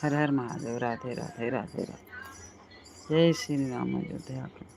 हर हर महादेव। राधे राधे राधे राधे। जय श्री राम। अयोध्या के।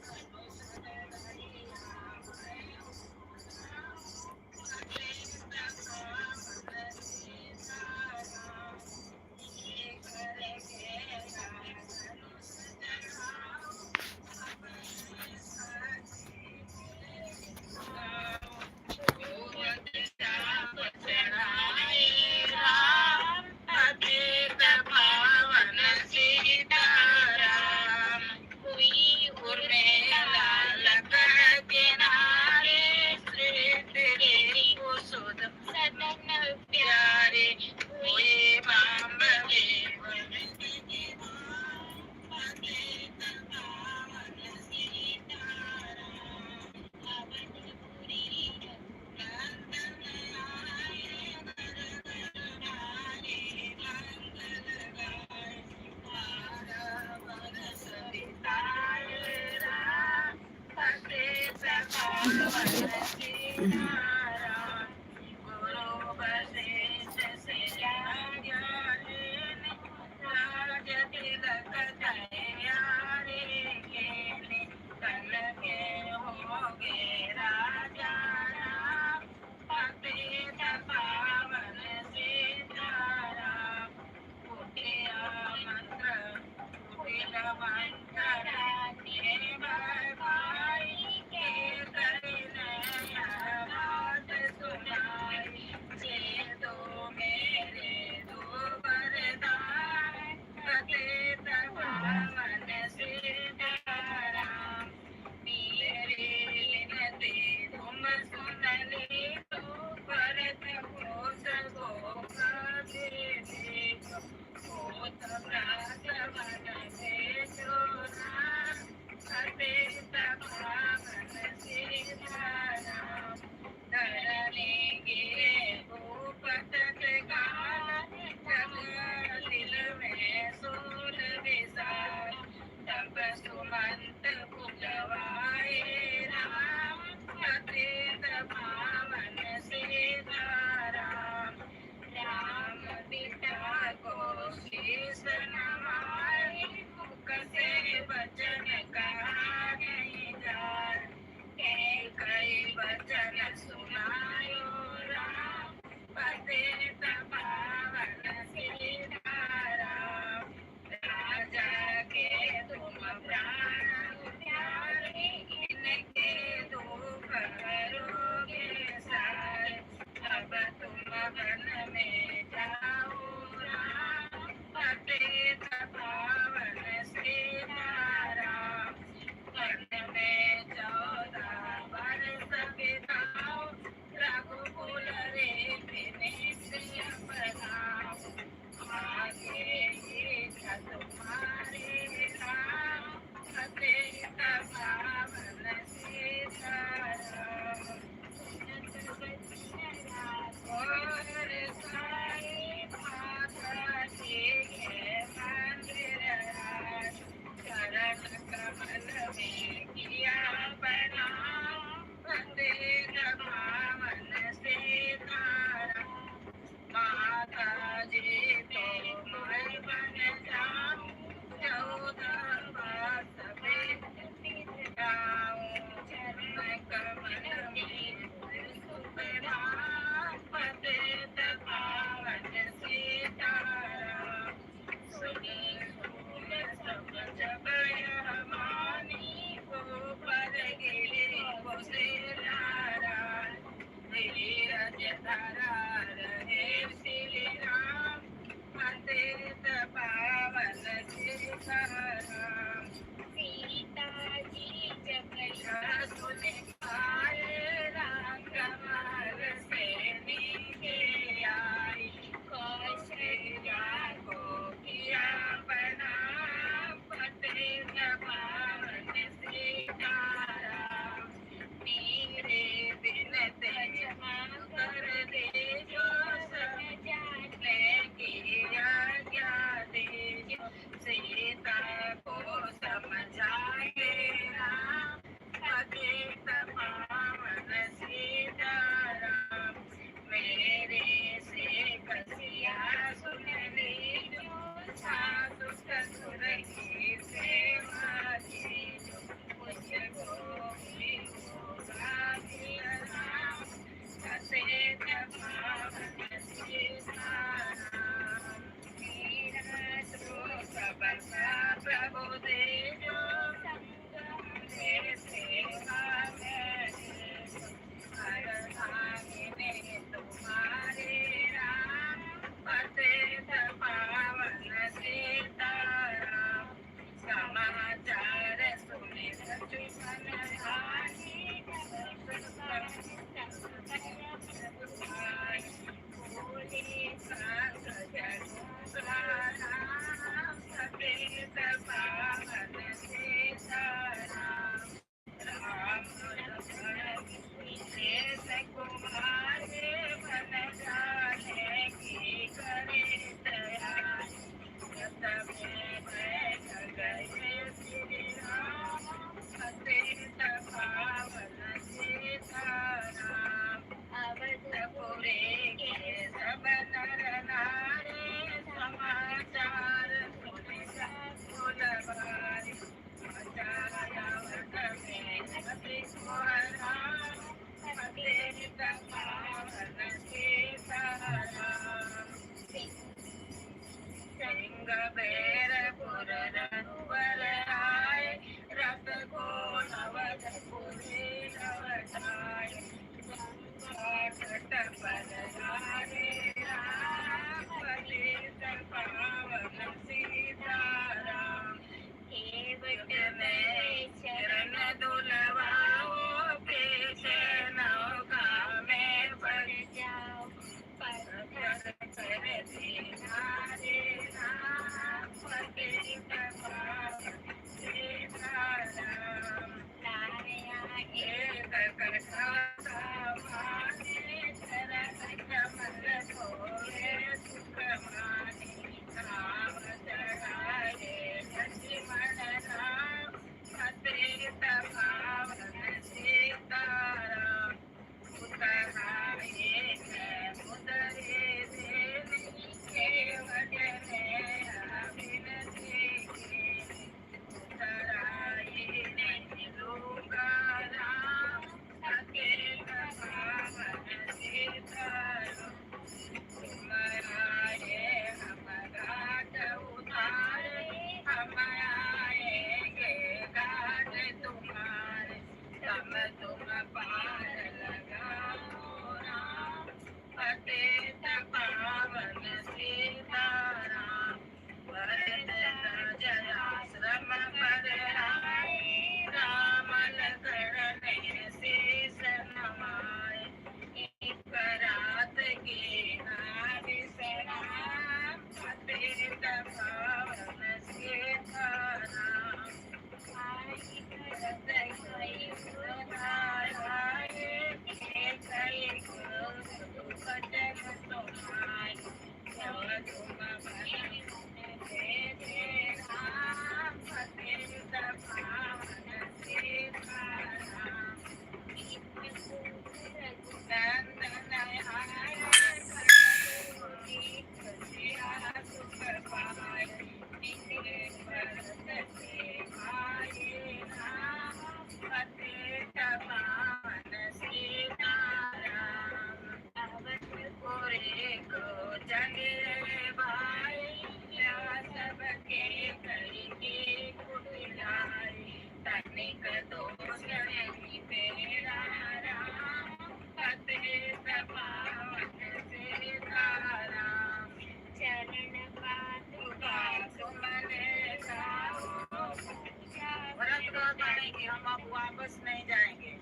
आप वापस नहीं जाएंगे।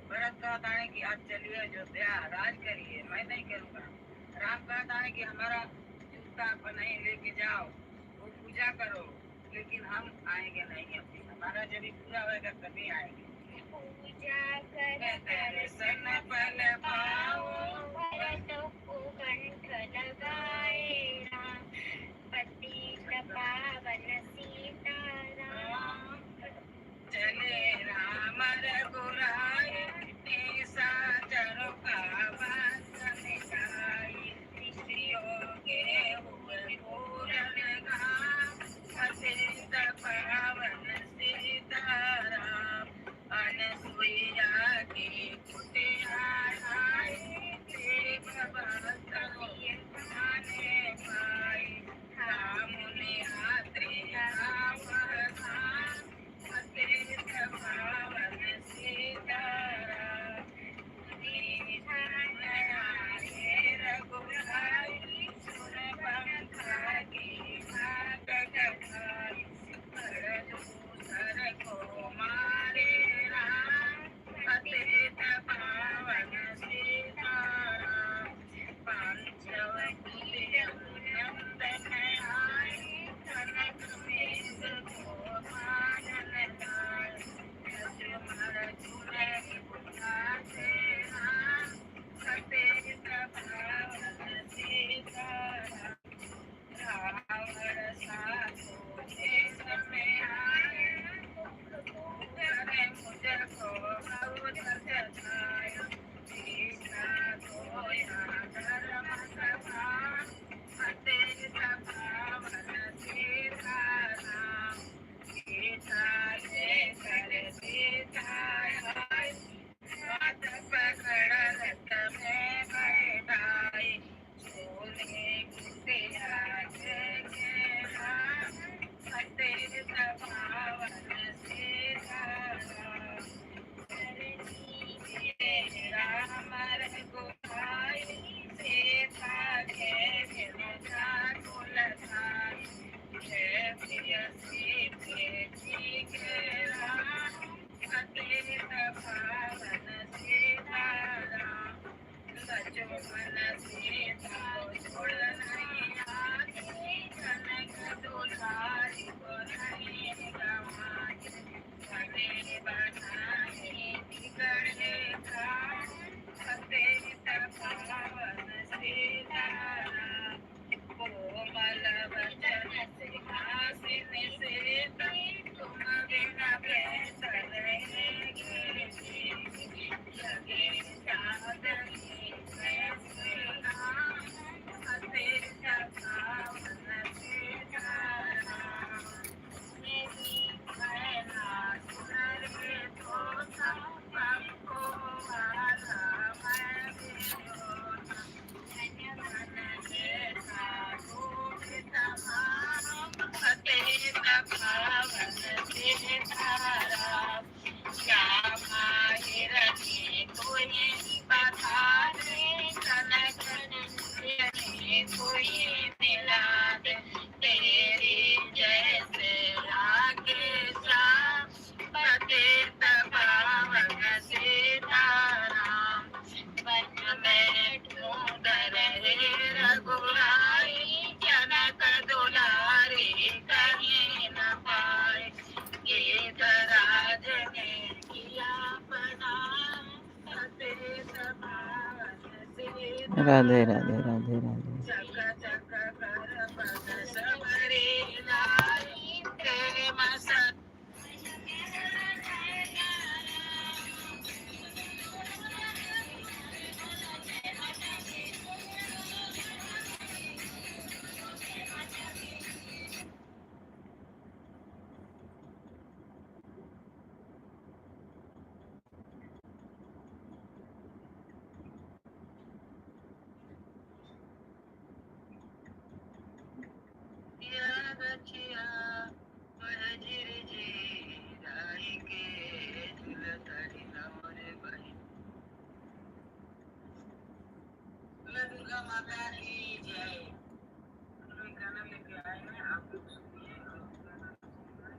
भरत कहता है कि आप चलिए अयोध्या, राज करिए, मैं नहीं करूँगा। राम कहता है कि हमारा जूता नहीं लेके जाओ, वो पूजा करो, लेकिन हम आएंगे नहीं, अभी हमारा जब भी पूरा होगा तभी आएंगे। पूजा कर दर्शन पल पाओ, भरत को कंठ लगाए राम, पतित पावन सीताराम। चले राम रघुराई, निशाचरों का वंश मिटाई, स्त्रियों के हुए पूरन गाम, पतित पावन सीताराम। अनसुईया की कुटिया लाई, देव बंधु खाने पाई, राम ने आत्रे राम धाम, पतित पावन सीताराम। दीन आए रघुराई, सुरपंखा की भाग गठाई, दूसर को मारे राम, पतित पावन सीताराम। पांचवती नंदन आए, कनक मेघ को बादल लाए, लक्ष्मण झूले बुझाते राम, पतित पावन सीताराम। रावण साधु देश में आए, करे मुझको बहुत सताया, कृष्ण धोया धर्म सभा, पतित पावन सीताराम। सीता लेकर सीता आई, हाथ पकड़ रथ में बैठाई, सोने कुटिया के राम, पतित पावन सीताराम। राम रघुराई, सीता के बिनु व्याकुल धाई, जय प्रियसी प्रीति के राम, पतित पावन सीताराम। लक्ष्मण सीता छोड़ नहीं आए, कनक दुलारी को नहीं गवाए, बने बनाए बिगड़े काम, पतित पावन सीताराम। कोमल वचन सिंहासन से तुम बिना बेहतर रहेंगे, लगे चांदनी जैसे राम, पतित पावन सीताराम। मेरी कहना सुन रे तोता, हमको वाला मैं भी होता, मन के साधु तमाम, पतित पावन सीताराम। श्यामा हिरणी कोई बधारे, कनक दुलारी कोई मिला दे, तेरी जैसे लागे श्याम, पतित पावन सीताराम। वन में ढूंढ रहे रघुराई, जनक दुलारी कहीं न पाए, गीतराज ने किया प्रणाम, पतित पावन सीताराम। राधे राधे राधे राधे। चक चक कर पद सबरी लाई, प्रेम स रचिया बहजिर जी राई के, झुलतरी नवरे बही। दुर्गा माता की जय। हम लोग गाना लेके आए हैं, आप लोग सुनिए और गाना सुनिए।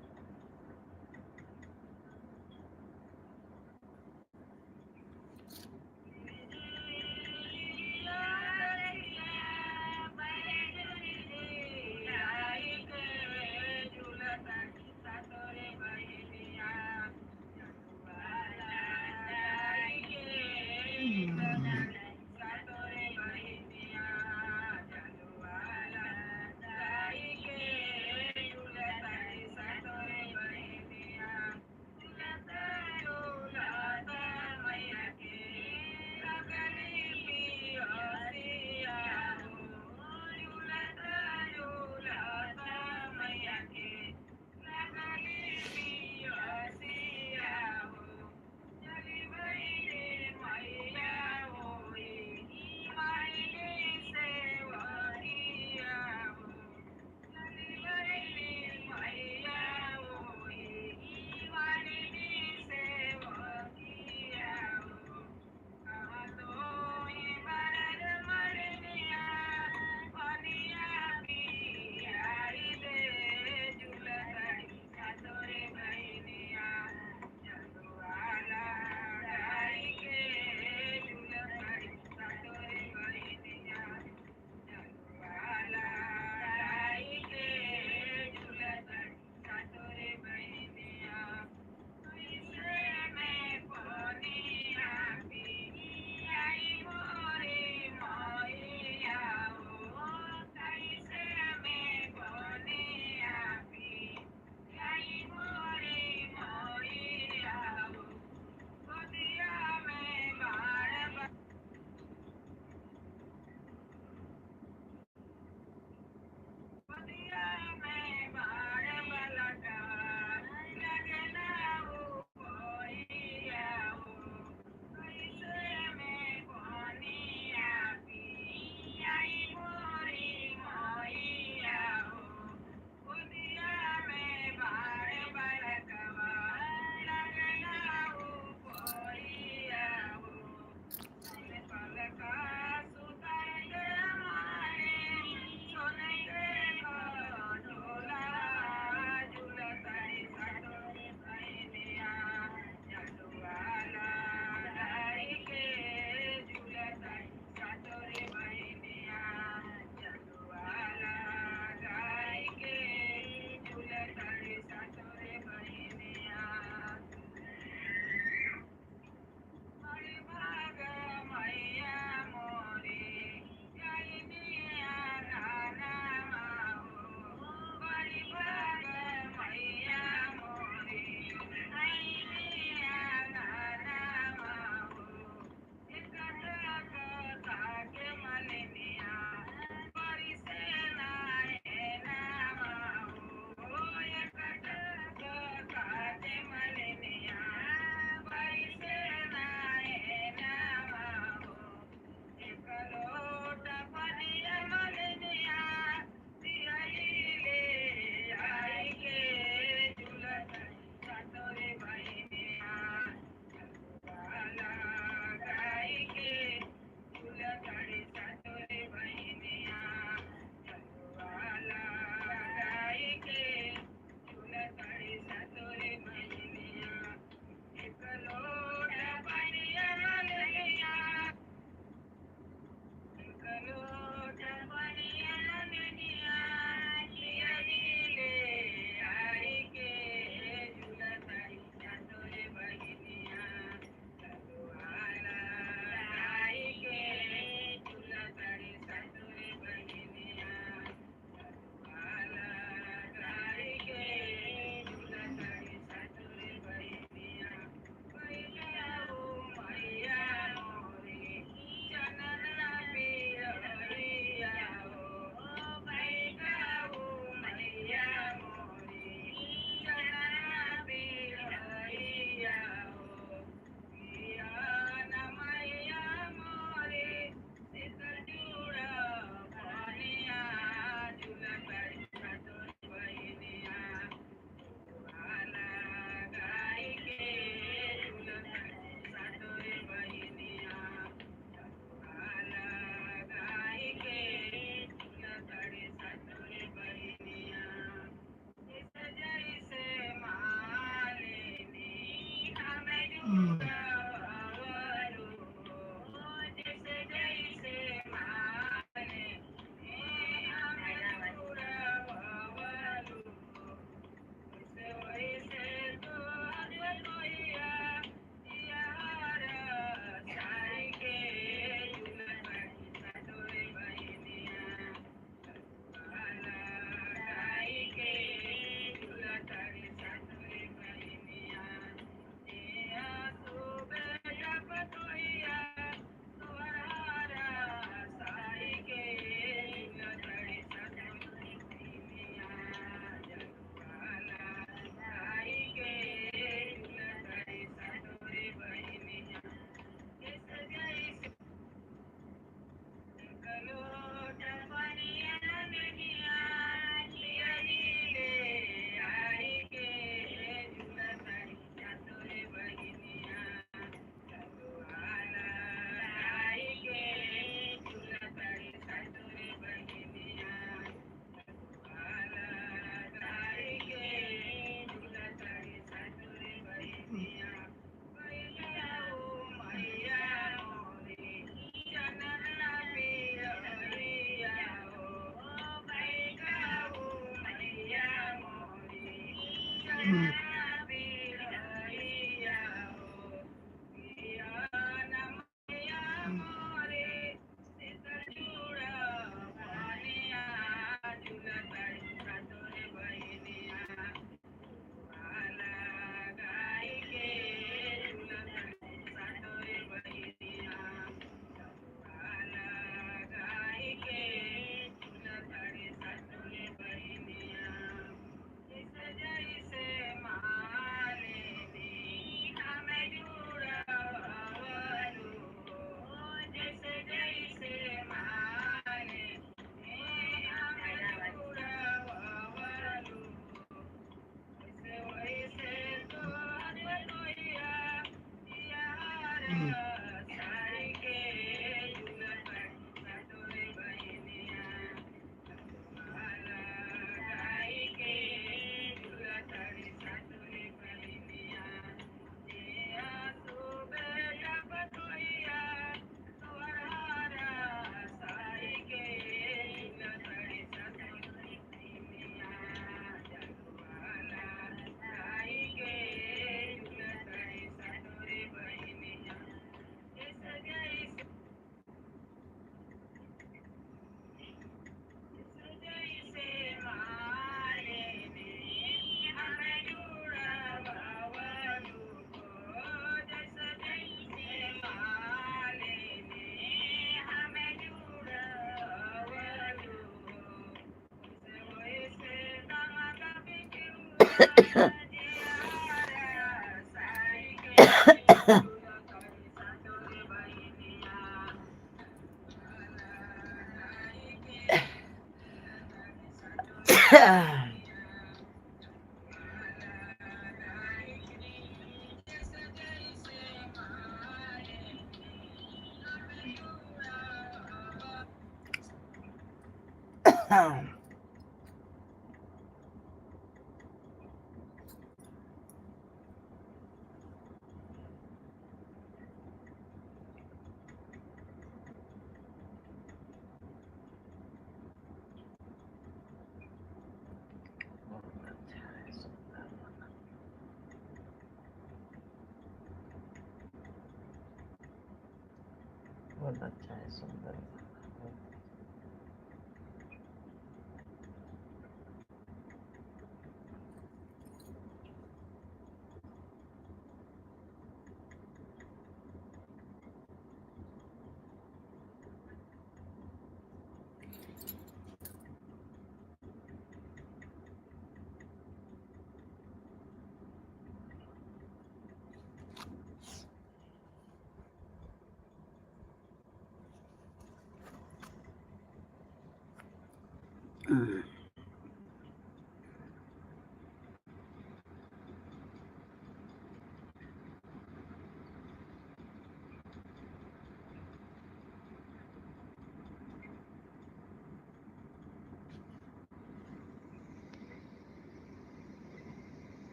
बहुत अच्छा है, सुंदर।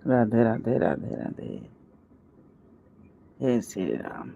राधे राधे राधे राधे। हे श्री राम।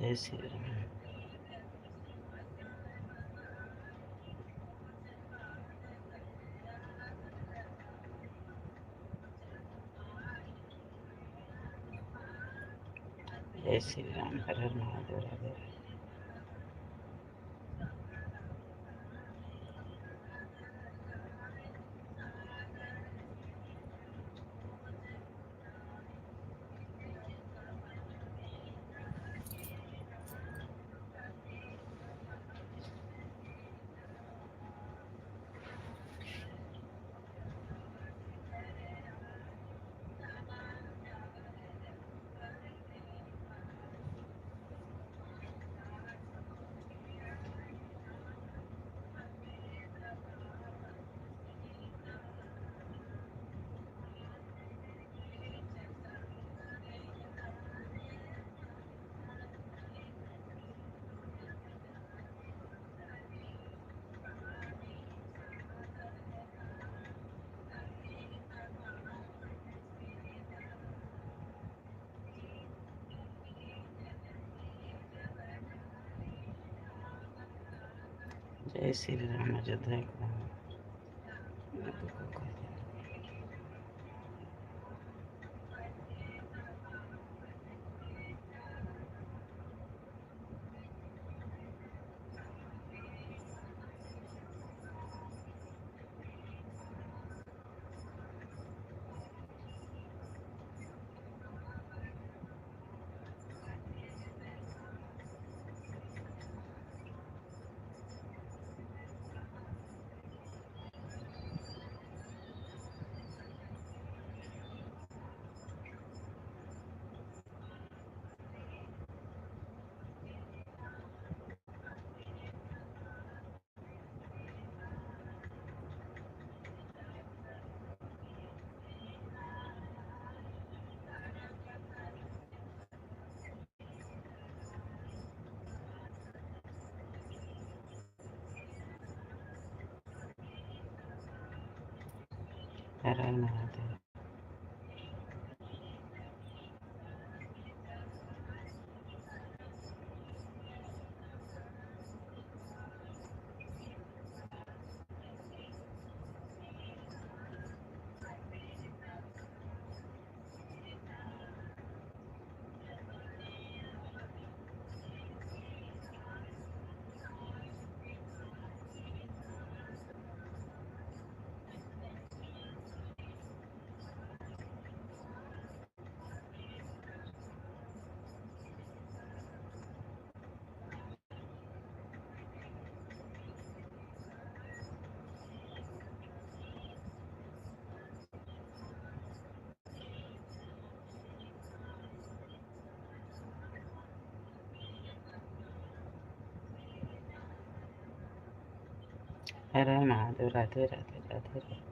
जय श्री राम। जय श्री राम। हर हर महादेव। राधे राधे। जय श्री राम। अयोध्या के राम। हर हर महादेव। हर हर महादेव। राधे राधे। राधे राधे।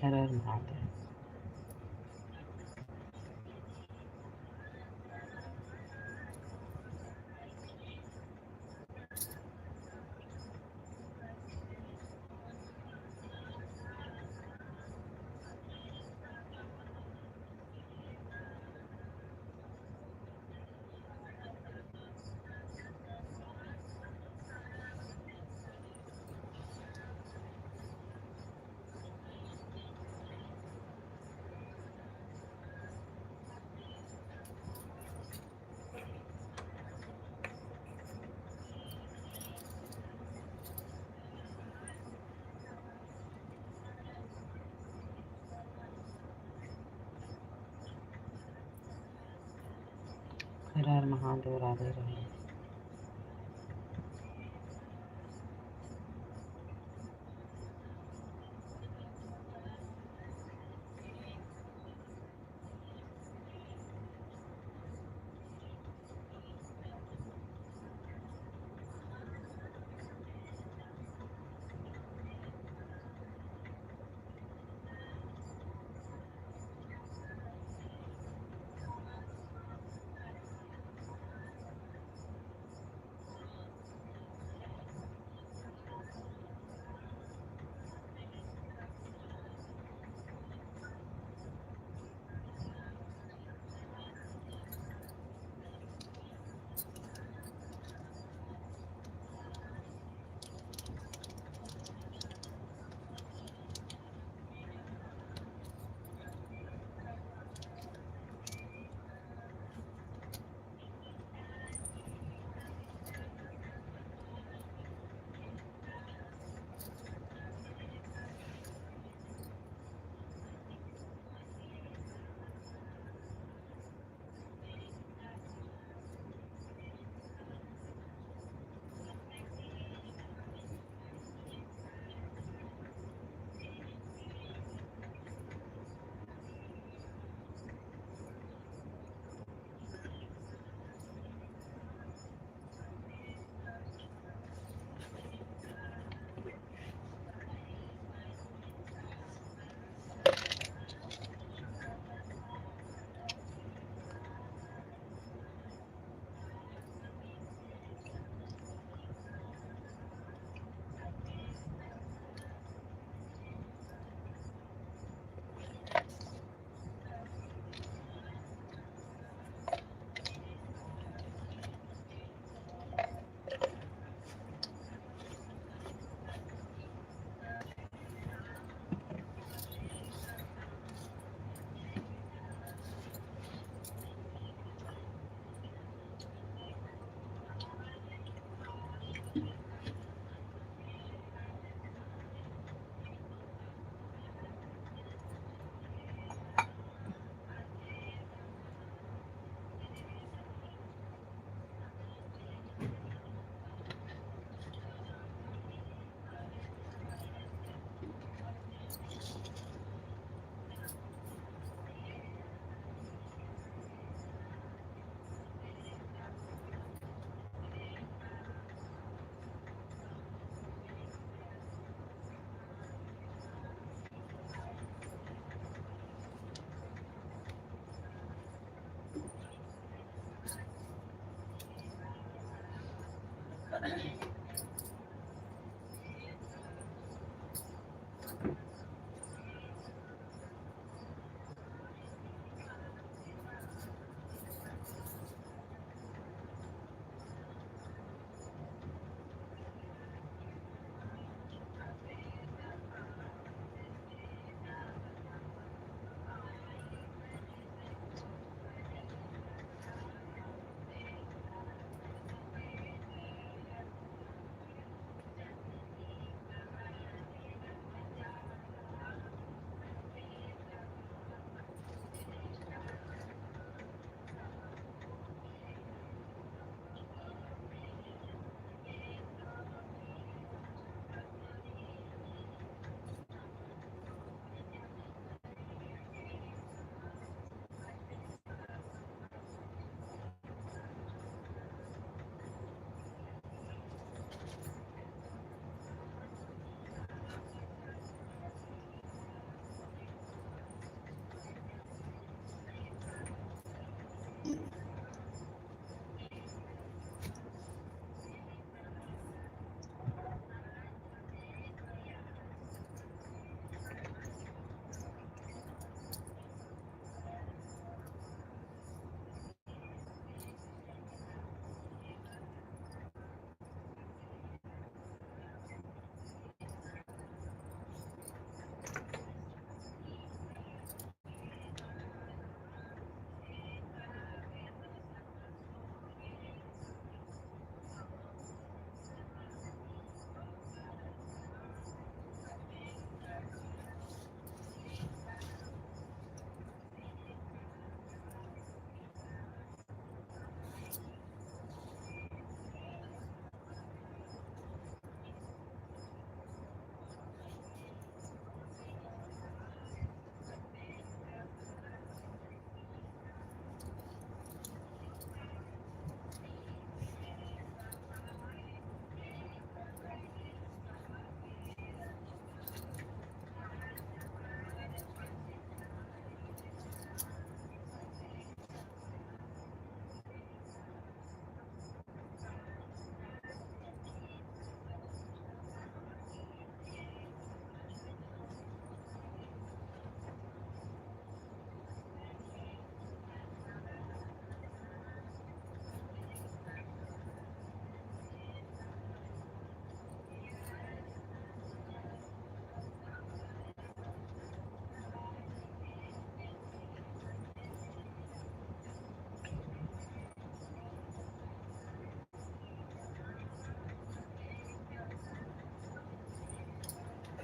हर हर महादेव। हर हर महादेव। राधे राधे।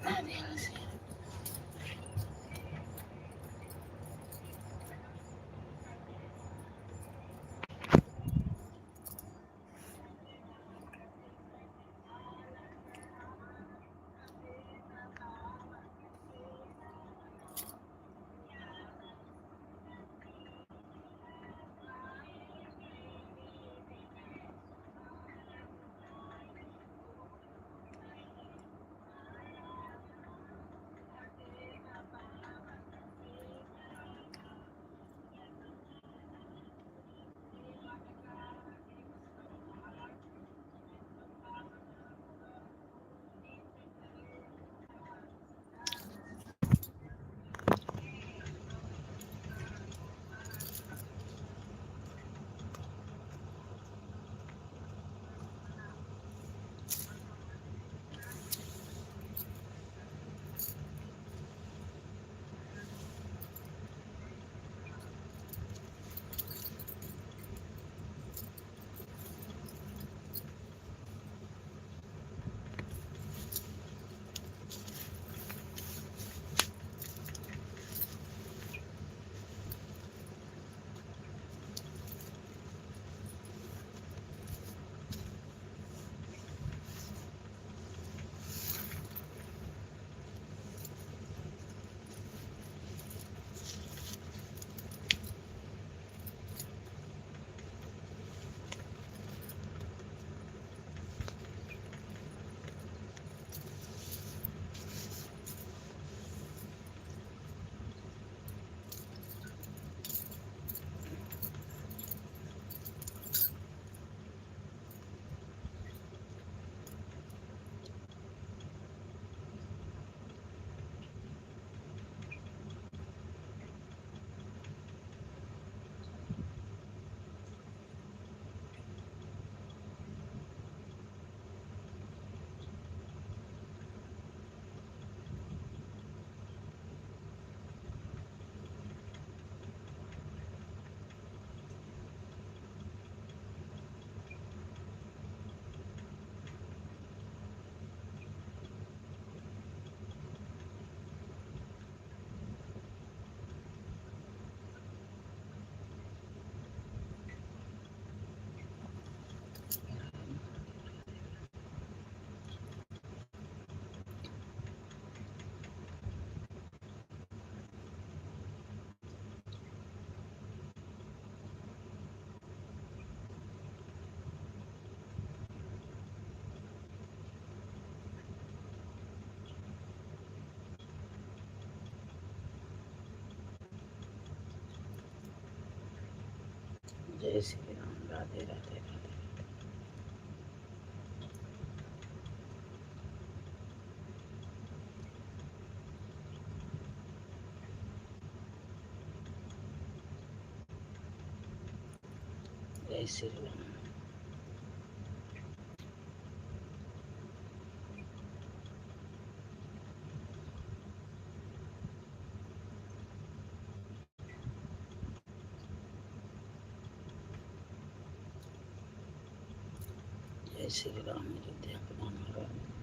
Adiós. जय श्री राम। राधे राधे राधे। जय श्री राम। जय श्री राम। अयोध्या प्रधान महाराज।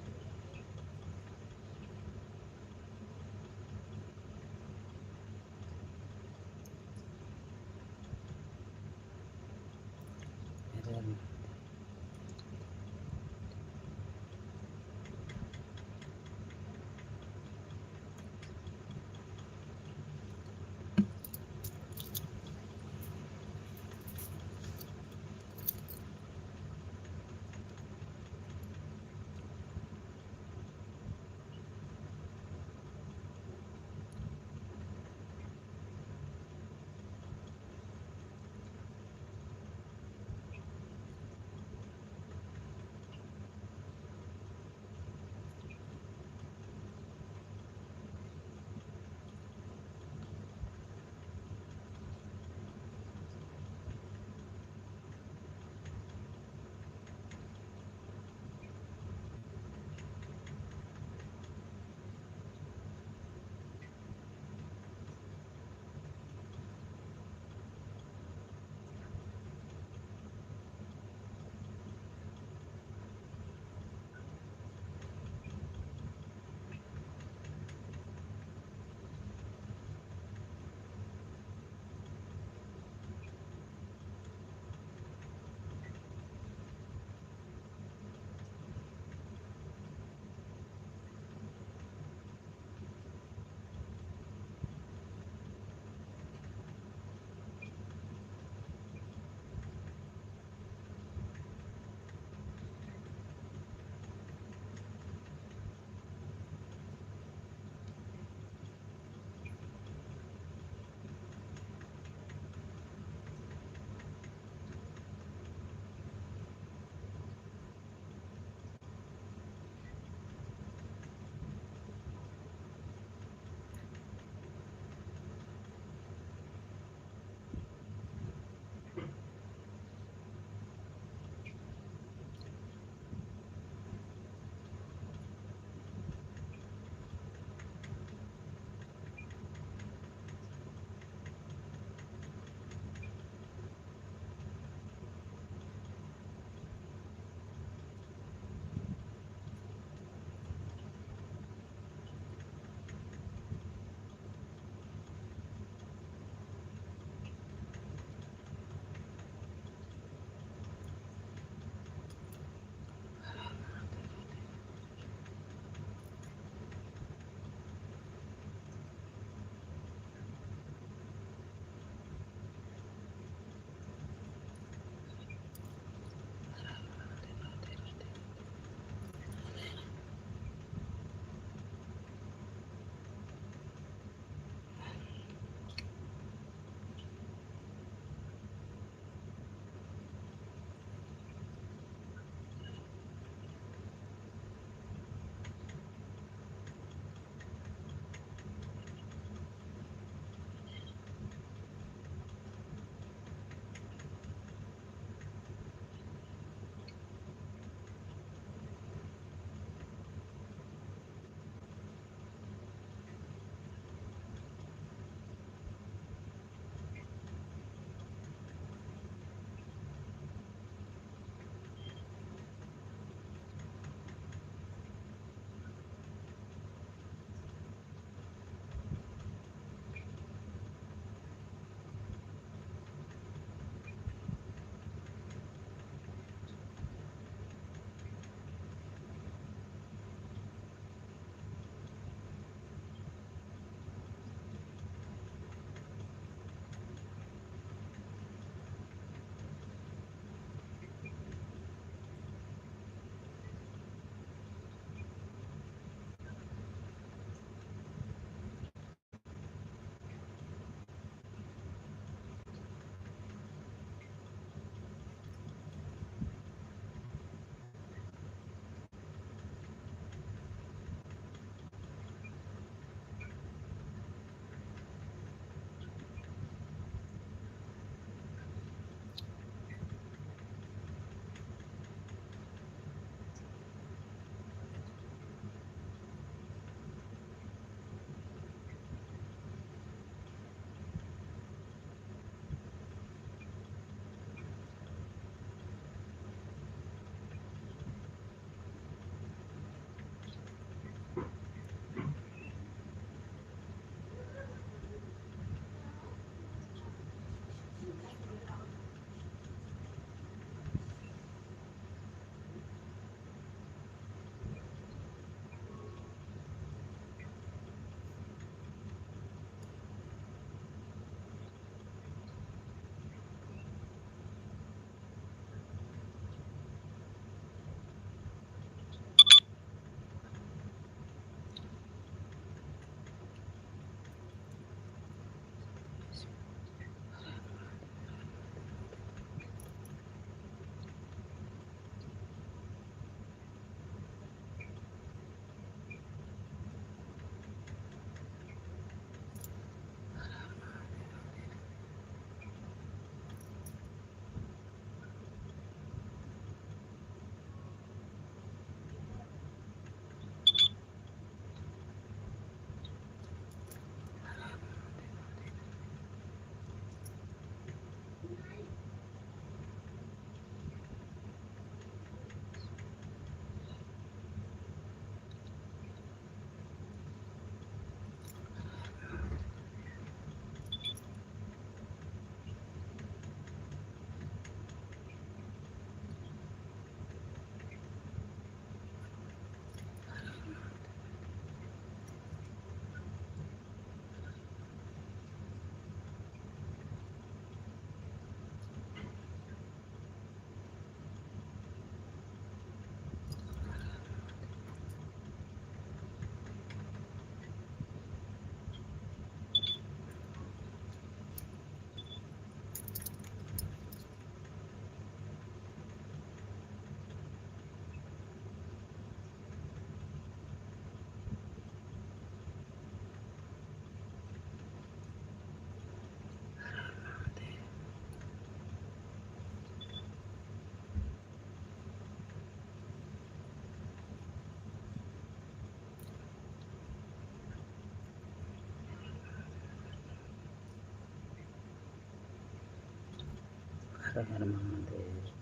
हर हर महादेव।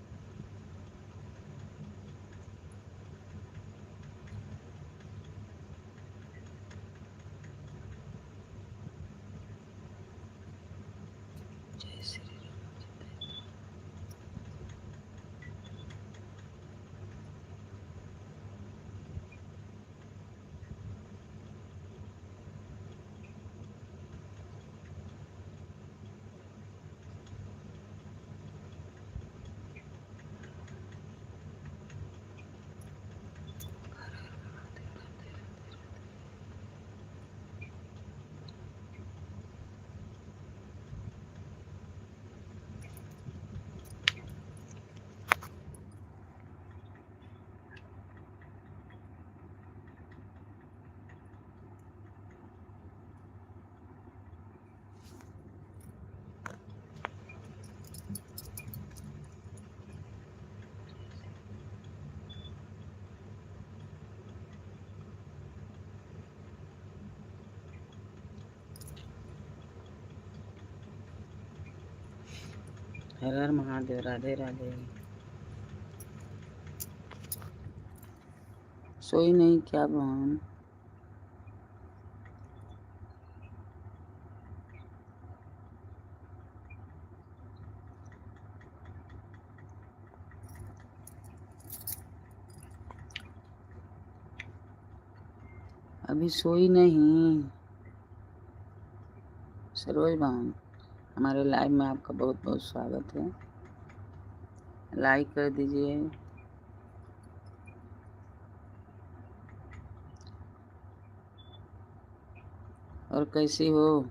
जय श्री राम। हर हर महादेव। राधे राधे। सोई नहीं क्या बहन? अभी सोई नहीं। सरोज बहन, हमारे लाइव में आपका बहुत बहुत स्वागत है। लाइक कर दीजिए। और कैसी हो?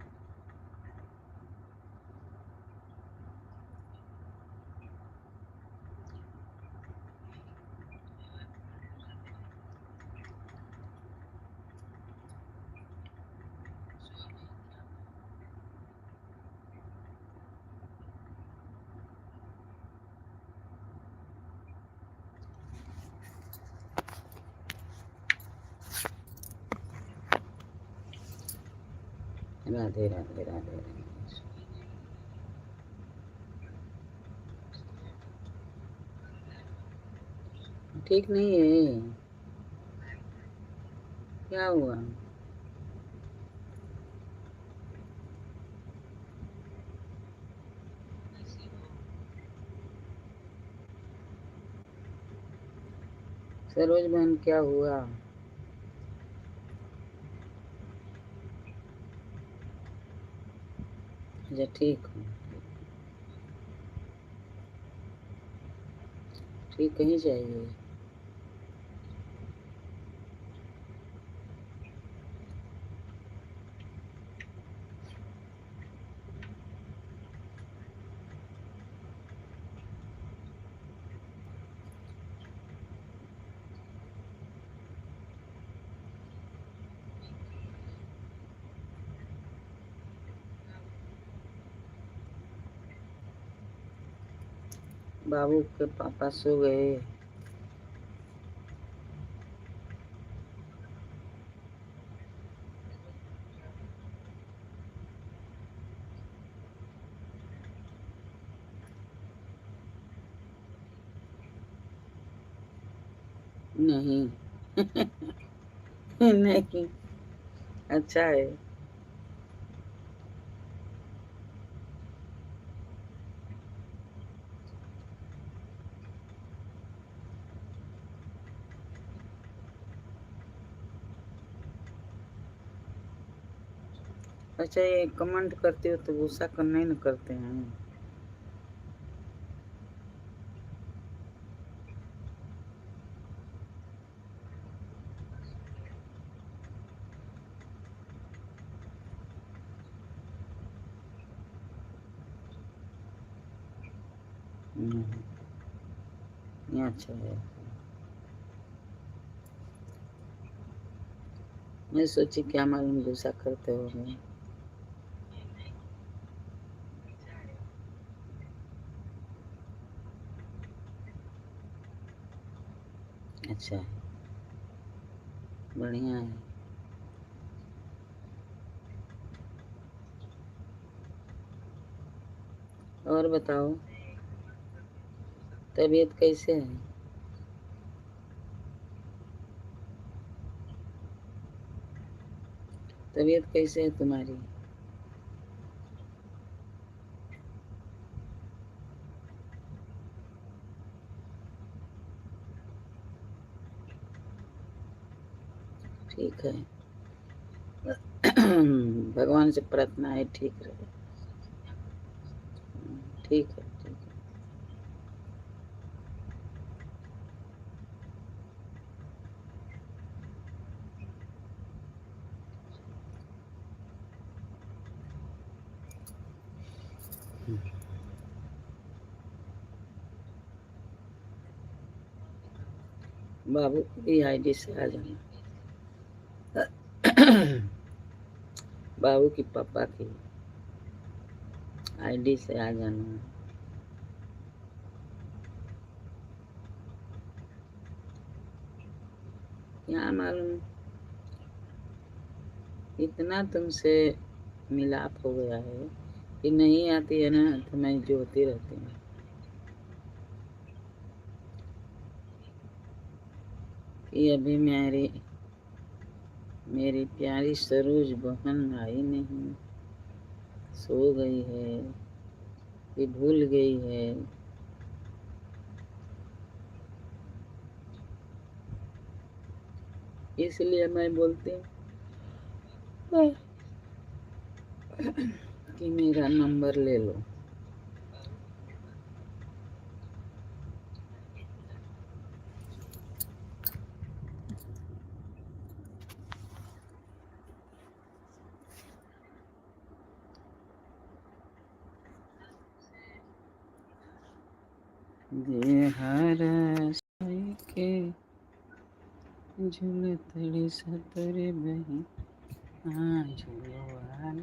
राधे राधे राधे राधे। ठीक नहीं है? क्या हुआ? सरोज बहन क्या हुआ? अच्छा ठीक हूँ। ठीक कहीं जाइए। बाबू के पापा सो गए? नहीं। नहीं। अच्छा है। अच्छा ये कमेंट करते हो तो गुस्सा कर नहीं न करते हैं? नहीं। ये अच्छा है। मैं सोची क्या मालूम गुस्सा करते हो गए। अच्छा है। बढ़िया है। और बताओ। तबीयत कैसे है? तबीयत कैसे है तुम्हारी? ठीक है। भगवान से प्रार्थना है ठीक रहे। ठीक है, ठीक है। बाबू की आईडी से आ जाना। बाबू की पापा की आईडी से आ जाना। क्या मालूम इतना तुमसे मिलाप हो गया है कि नहीं आती है ना तो मैं जोती रहती हूँ। कि अभी मेरी प्यारी सरोज बहन आई नहीं, सो गई है कि भूल गई है। इसलिए मैं बोलती हूँ कि मेरा नंबर ले लो। हर के झूले तड़ी सतरे बही हाँ झूलवान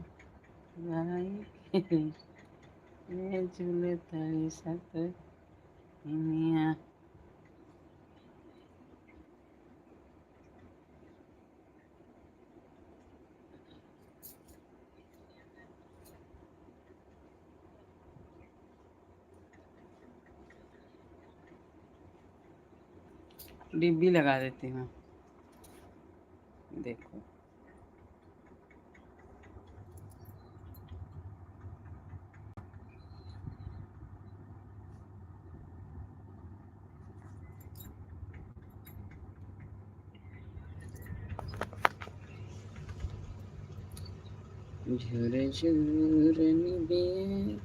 गाई के ये झूले तड़ी सतर मिया। डिब्बी लगा देती हूँ, देखो। झुर झुर निबिये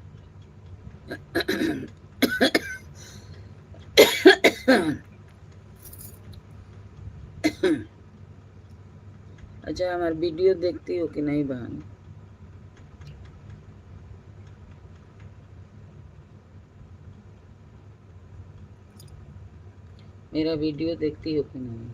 अच्छा, हमारी वीडियो देखती हो कि नहीं बहन? मेरा वीडियो देखती हो कि नहीं?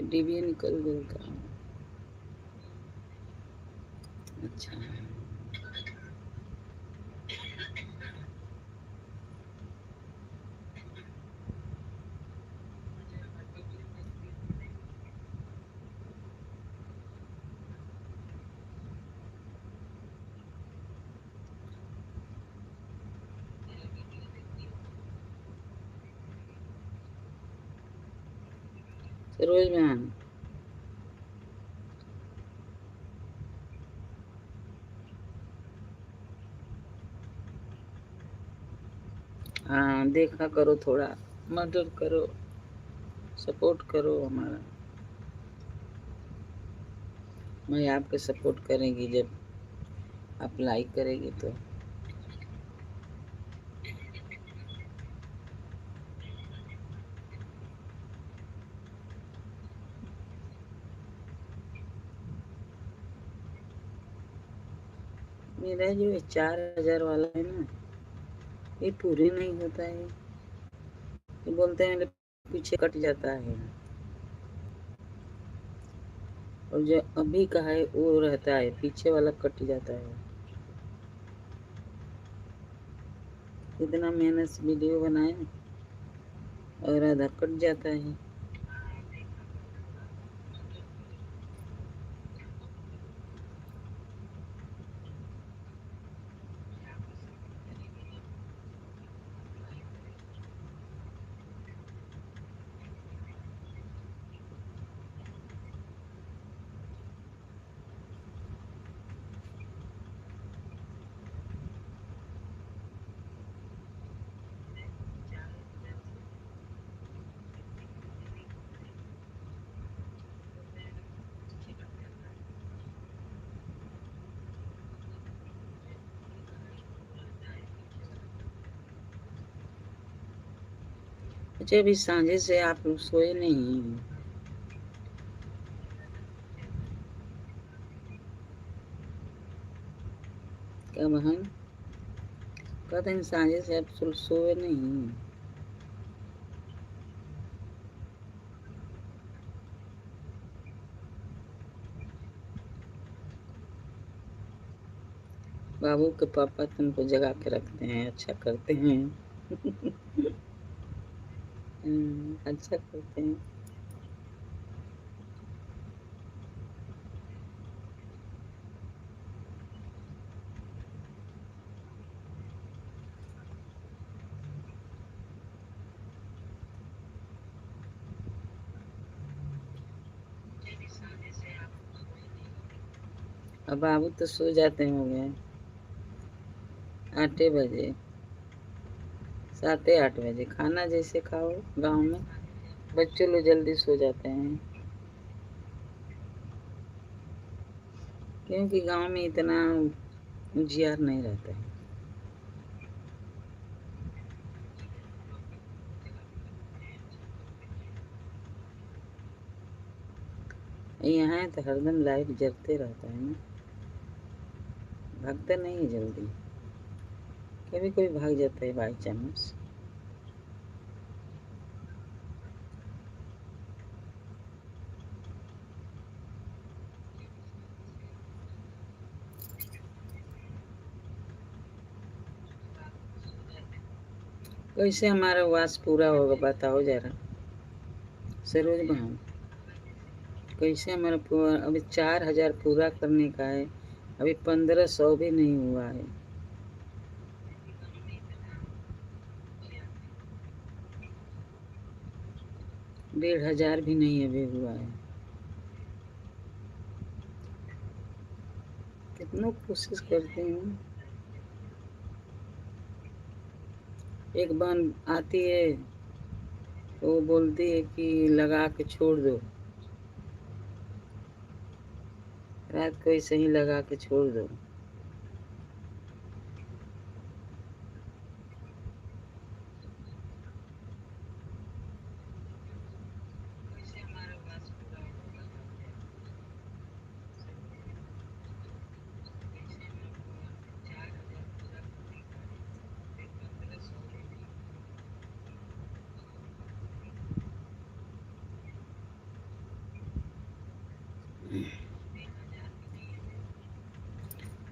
डिब्बी निकल गई का? अच्छा, सरोज बहन हाँ देखा करो, थोड़ा मदद करो, सपोर्ट करो हमारा। मैं आपके सपोर्ट करेंगी जब आप लाइक करेगी तो। मेरा जो 4000 वाला है ना, ये पूरे नहीं होता है। ये बोलते हैं पीछे कट जाता है। और जो अभी का है वो रहता है, पीछे वाला कट जाता है। इतना मेहनत से वीडियो बनाए और आधा कट जाता है। अच्छा, अभी सांझे से आप लोग सोए नहीं? क्या बहन? कहते हैं सांझे से आप सोए नहीं? बाबू के पापा तुमको जगा के रखते हैं, अच्छा करते हैं। अच्छा करते हैं। अब बाबू तो सो जाते होंगे 8 बजे, 7 8 बजे। खाना जैसे खाओ गांव में, बच्चे लोग जल्दी सो जाते हैं, क्योंकि गांव में इतना उजियार नहीं रहता है। यहाँ तो हरदम लाइट जलते रहता है ना, भागता नहीं है जल्दी। कभी कोई भाग जाता है बाई चांस। कैसे हमारा वास पूरा होगा बताओ जरा सरोज बहन। कैसे हमारा पूरा, अभी 4000 पूरा करने का है, अभी 1500 भी नहीं हुआ है। 1500 भी नहीं अभी हुआ है। कितना कोशिश करते हैं। एक बार आती है तो वो बोलती है कि लगा के छोड़ दो, रात को ऐसे ही लगा के छोड़ दो।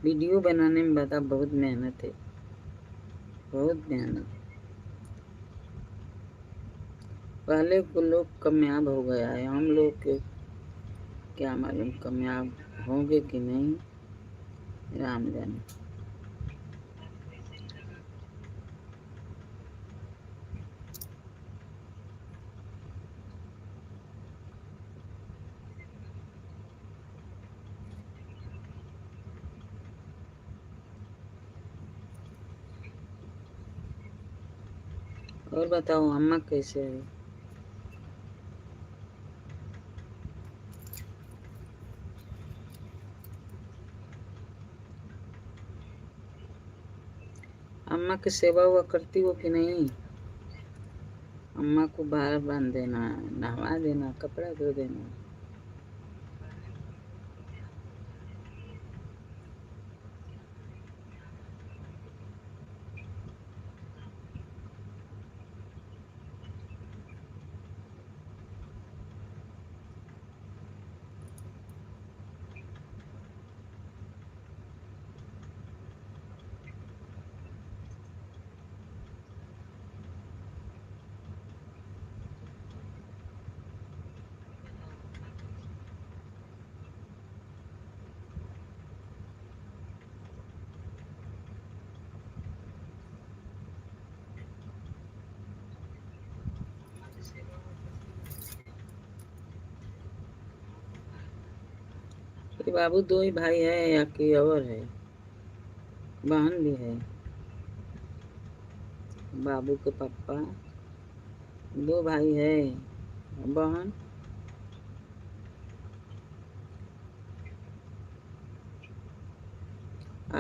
वीडियो बनाने में बता बहुत मेहनत है, बहुत मेहनत। पहले को लोग कामयाब हो गया है, हम लोग के क्या मालूम कामयाब होंगे कि नहीं, राम जाने। और बताओ अम्मा कैसे है? अम्मा की सेवा हुआ करती हो कि नहीं? अम्मा को बाहर बांध देना, नहवा देना, कपड़ा धो देना। ये बाबू दो ही भाई है या कोई और है? बहन भी है? बाबू के पापा दो भाई है, बहन?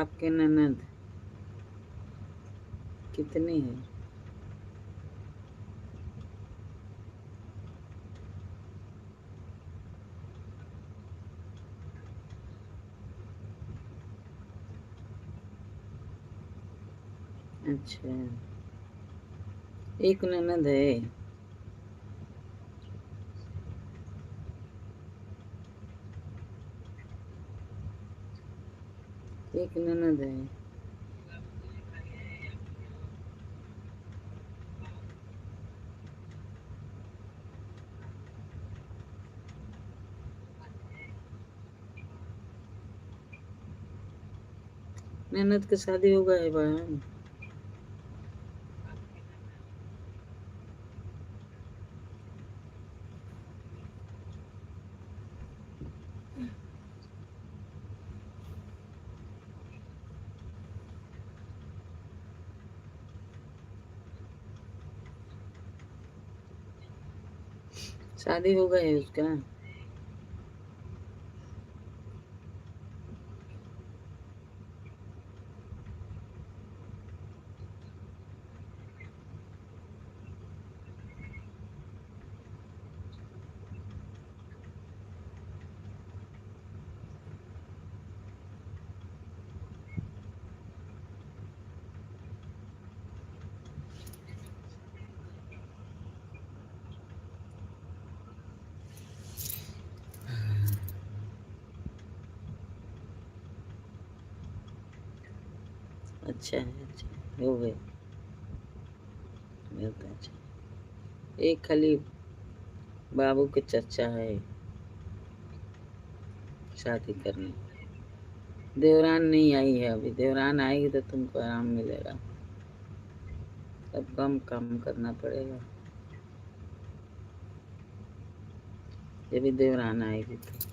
आपके ननद कितनी है? अच्छा, एक ननद है। एक ननद है। ननद की शादी हो गया है बहन? शादी हो गया है उसका? अच्छा है, अच्छा है, हो गया। बहुत अच्छा। एक खाली बाबू के चचा है शादी करने। देवरान नहीं आई है अभी, देवरान आएगी तो तुमको आराम मिलेगा। सब कम करना पड़ेगा। ये भी देवरान आएगी तो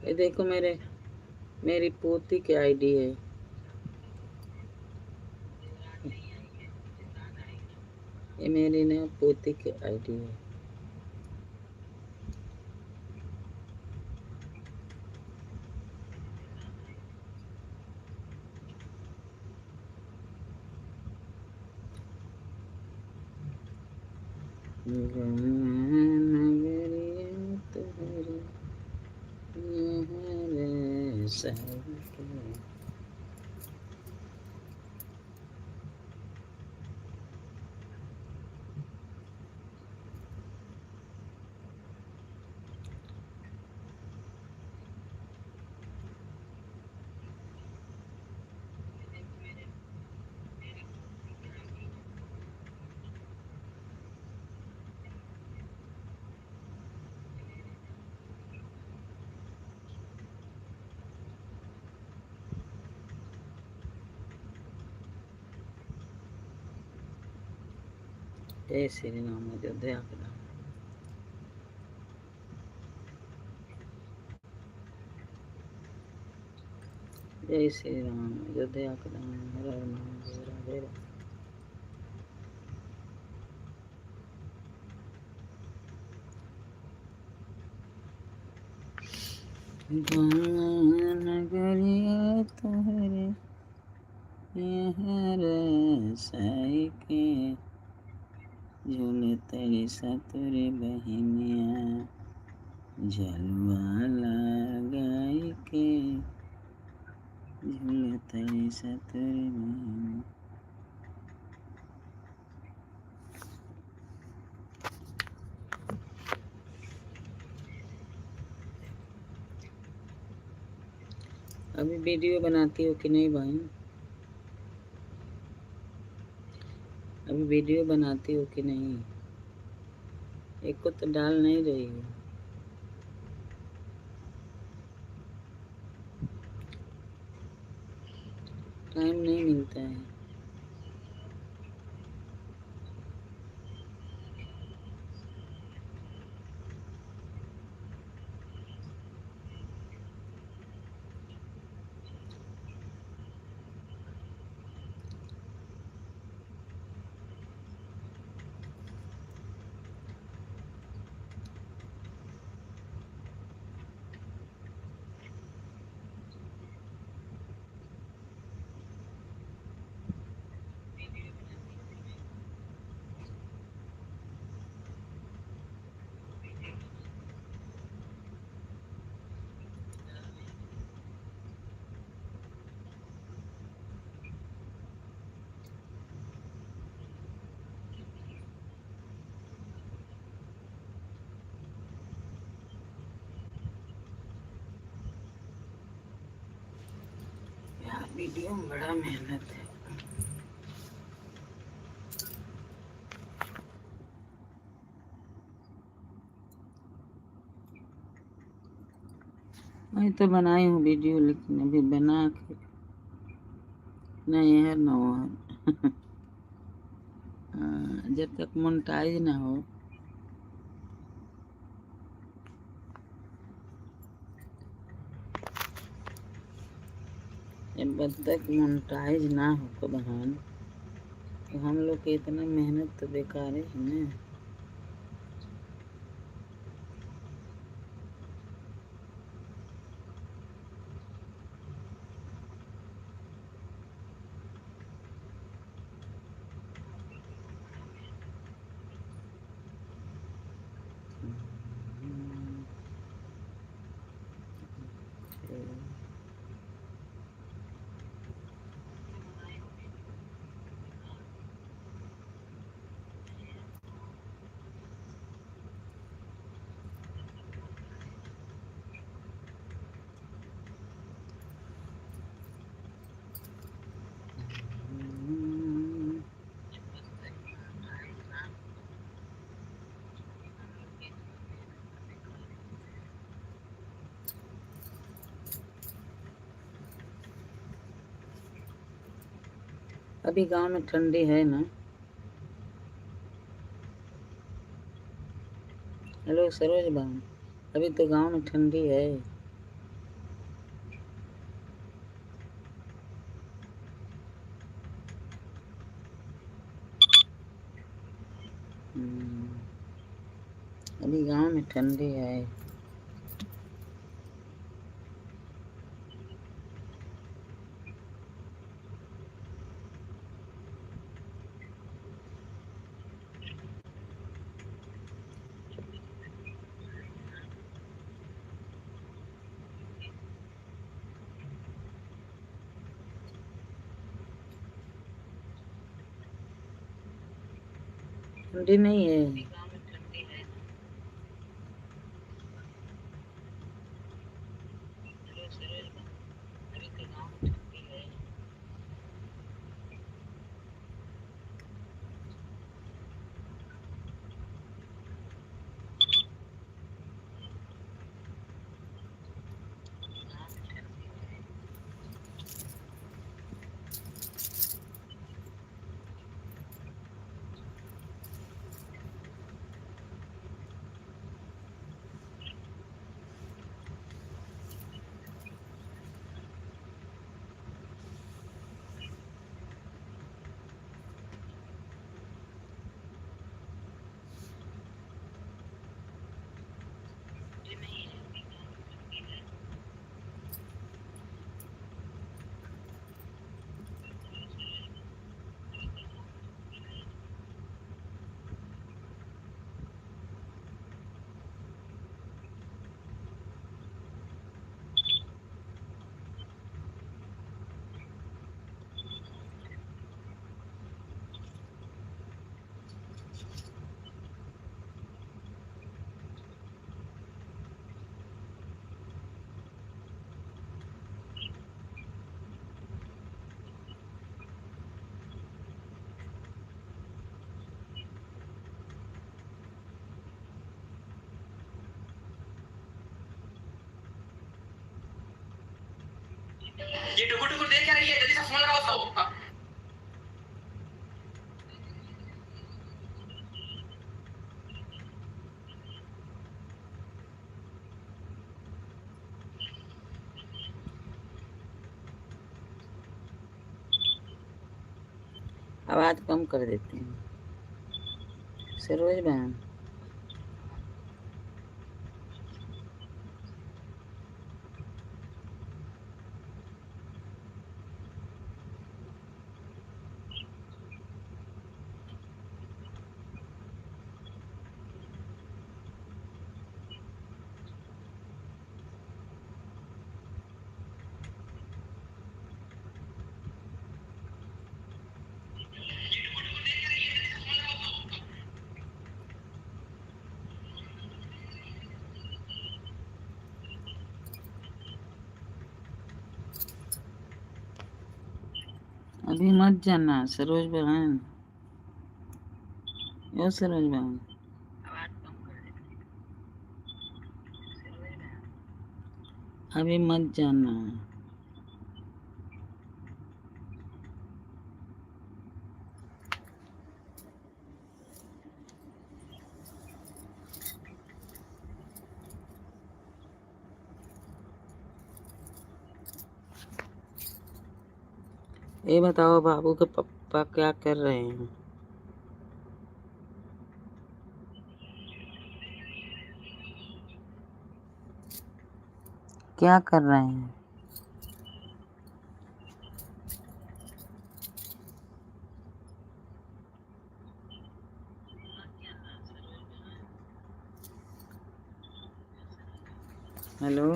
ये देखो मेरी पोती की आईडी है। ये मेरी ना पोती की आईडी है। नगरिया तोहरी यहाँ साई के। जय श्री राम, अयोध्या के राम। जय श्री राम, अयोध्या के राम। हर हर महादेव, राधे राधे। नगरिया तोहरे यहाँ साई के। झूले तरी सतुरे बहनिया झलुआ लगाई के। झूले तरी सतुरे बहनिया। अभी वीडियो बनाती हो कि नहीं बहन? अभी वीडियो बनाती हो कि नहीं? एक को तो डाल नहीं रही हो। टाइम नहीं मिलता है। यार वीडियो में बड़ा मेहनत है। मैं तो बनाई हूँ वीडियो, लेकिन अभी बना के नहीं है ना हो। जब तक मोनेटाइज ना हो, जब तक मोनेटाइज ना हो तो बहन, तो हम लोग की इतना मेहनत तो बेकार है ना। अभी गांव में ठंडी है ना? हेलो सरोज बहन, अभी तो गांव में ठंडी है। अभी गांव में ठंडी है। ठंडी नहीं है। ये टुकुर टुकुर देख क्या रही है? जल्दी से फोन लगाओ उसको। आवाज़ कम कर देते हैं सरोज बहन। अभी मत जाना सरोज बहन। ओ सरोज बहन, अभी मत जाना। ये बताओ बाबू के पापा क्या कर रहे हैं? क्या कर रहे हैं? हेलो,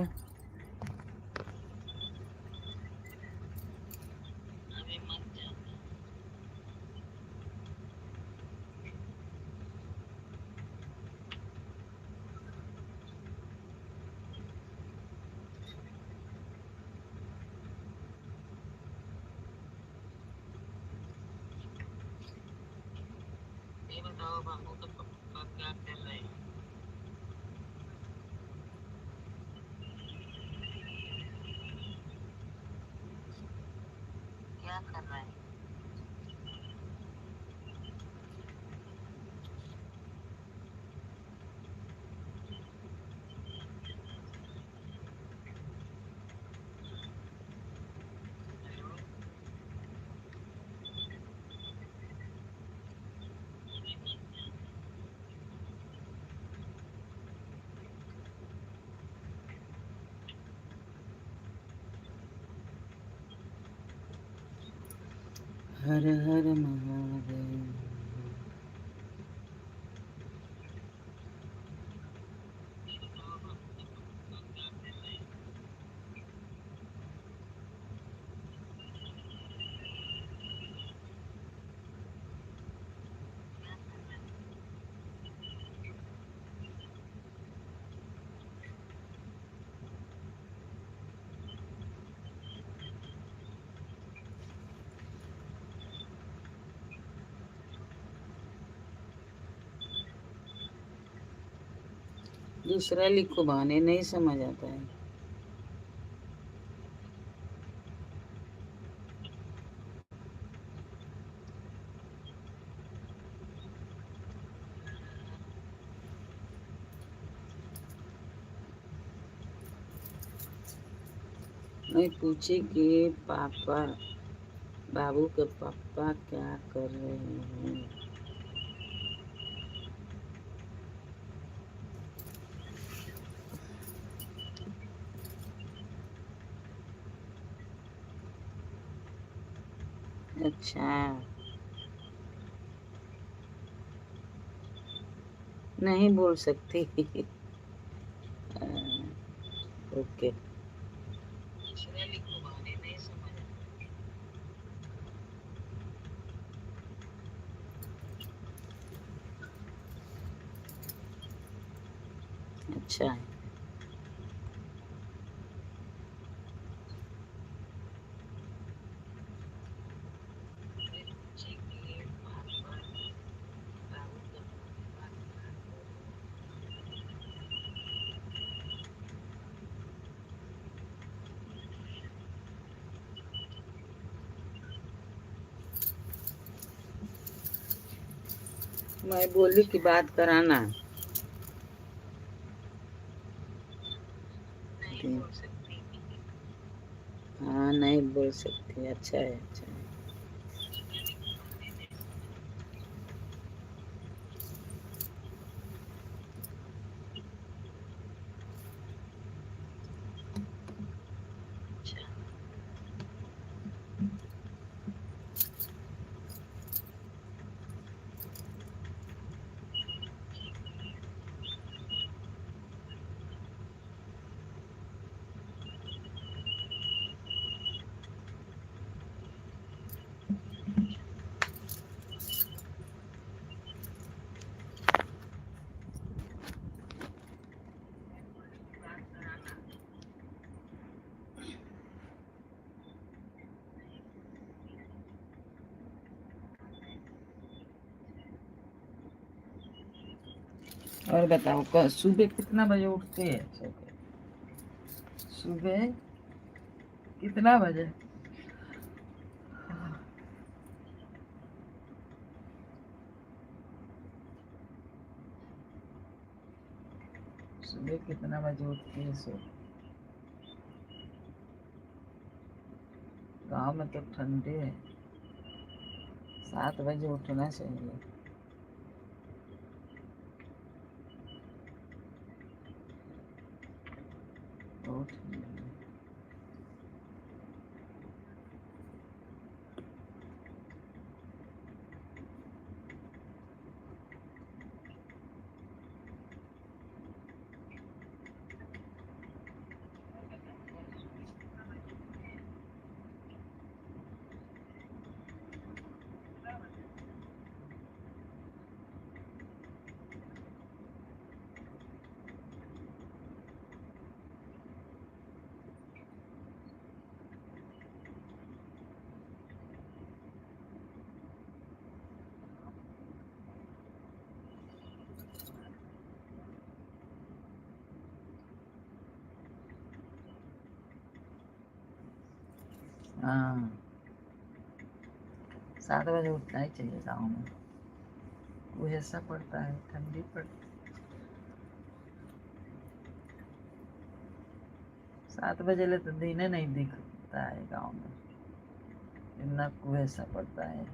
ये बताओ बाबू के पापा क्या कर रहे हैं? क्या कर रहे हैं? हर हर महादेव। दूसरा लिखो बहाने, नहीं समझ आता है। मैं पूछी कि पापा, बाबू के पापा क्या कर रहे हैं? अच्छा, नहीं बोल सकती। ओके। दूसरा लिखो बहाने, नहीं समझ आता। अच्छा है। मैं बोली कि बात कराना। नहीं बोल सकती। हाँ नहीं बोल सकती, अच्छा है अच्छा है। अच्छा, बात कराना। और बताओ कल सुबह कितना बजे उठते हैं सुबह? सुबह कितना बजे? सुबह कितना बजे उठती है सो? गाँव में तो ठंडे है, 7 बजे उठना चाहिए। उठ हाँ 7 बजे उठना ही चाहिए गाँव में। कुहैसा पड़ता है, ठंडी पड़ती। 7 बजे ले तो दिन नहीं दिखता है गाँव में, इतना कुहैसा पड़ता है।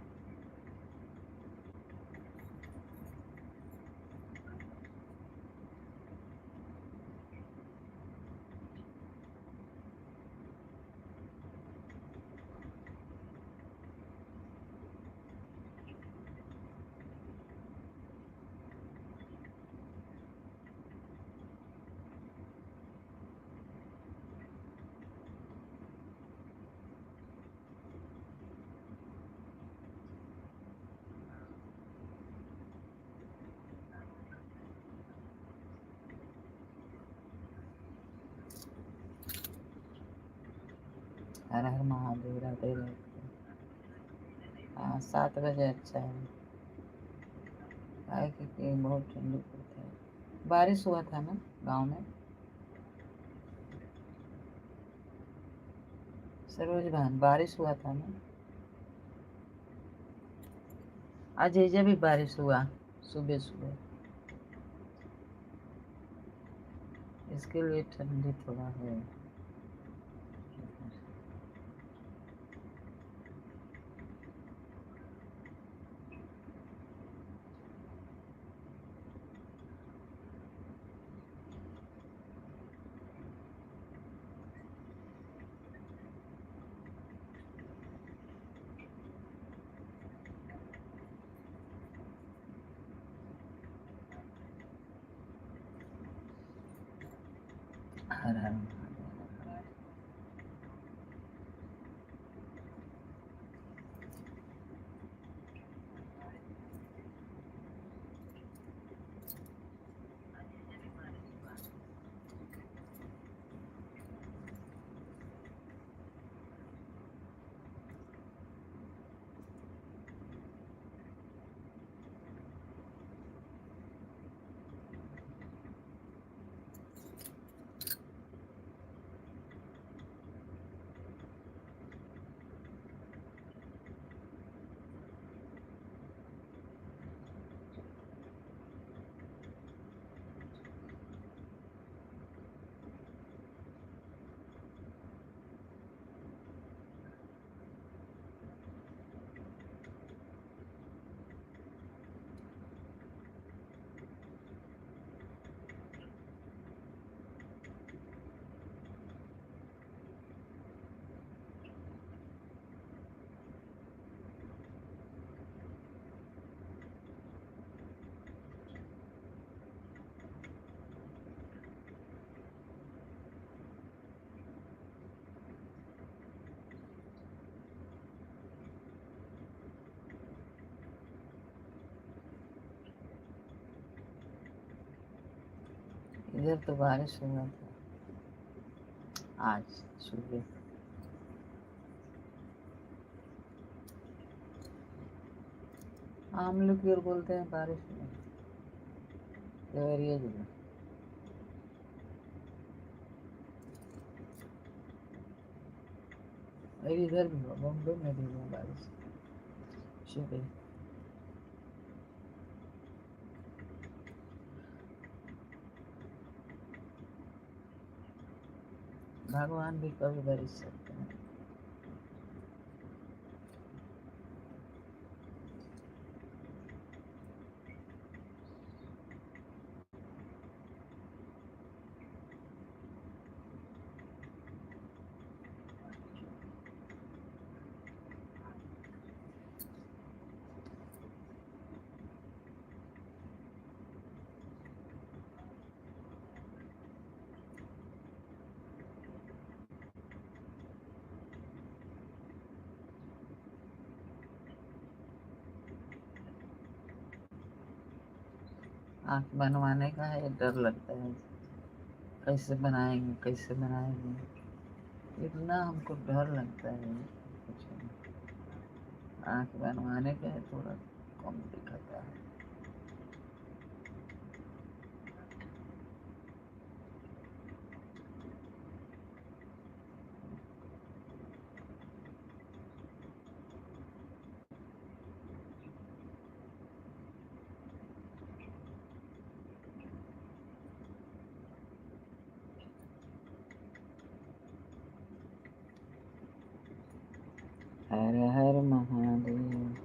हर हर महादेव, राधे राधे। हाँ 7 बजे अच्छा है, काहे कि बहुत ठंडी पड़ता है। बारिश हुआ था ना गाँव में? सरोज बहन बारिश हुआ था ना? आज एजा भी बारिश हुआ सुबह सुबह, इसके लिए ठंडी थोड़ा है। हर हर महादेव। इधर तो बारिश हुआ था आज सुबह। हम लोग की ओर बोलते हैं बारिश हुआ, देवरिया जिला। अरे इधर भी हुआ, बॉम्बे में भी हुआ बारिश सुबह। भगवान भी कभी बरस सकते हैं। आँख बनवाने का है, डर लगता है कैसे बनाएंगे कैसे बनाएंगे, इतना हमको डर लगता है। कुछ आँख बनवाने का है, थोड़ा कम दिखता है। हर हर महादेव।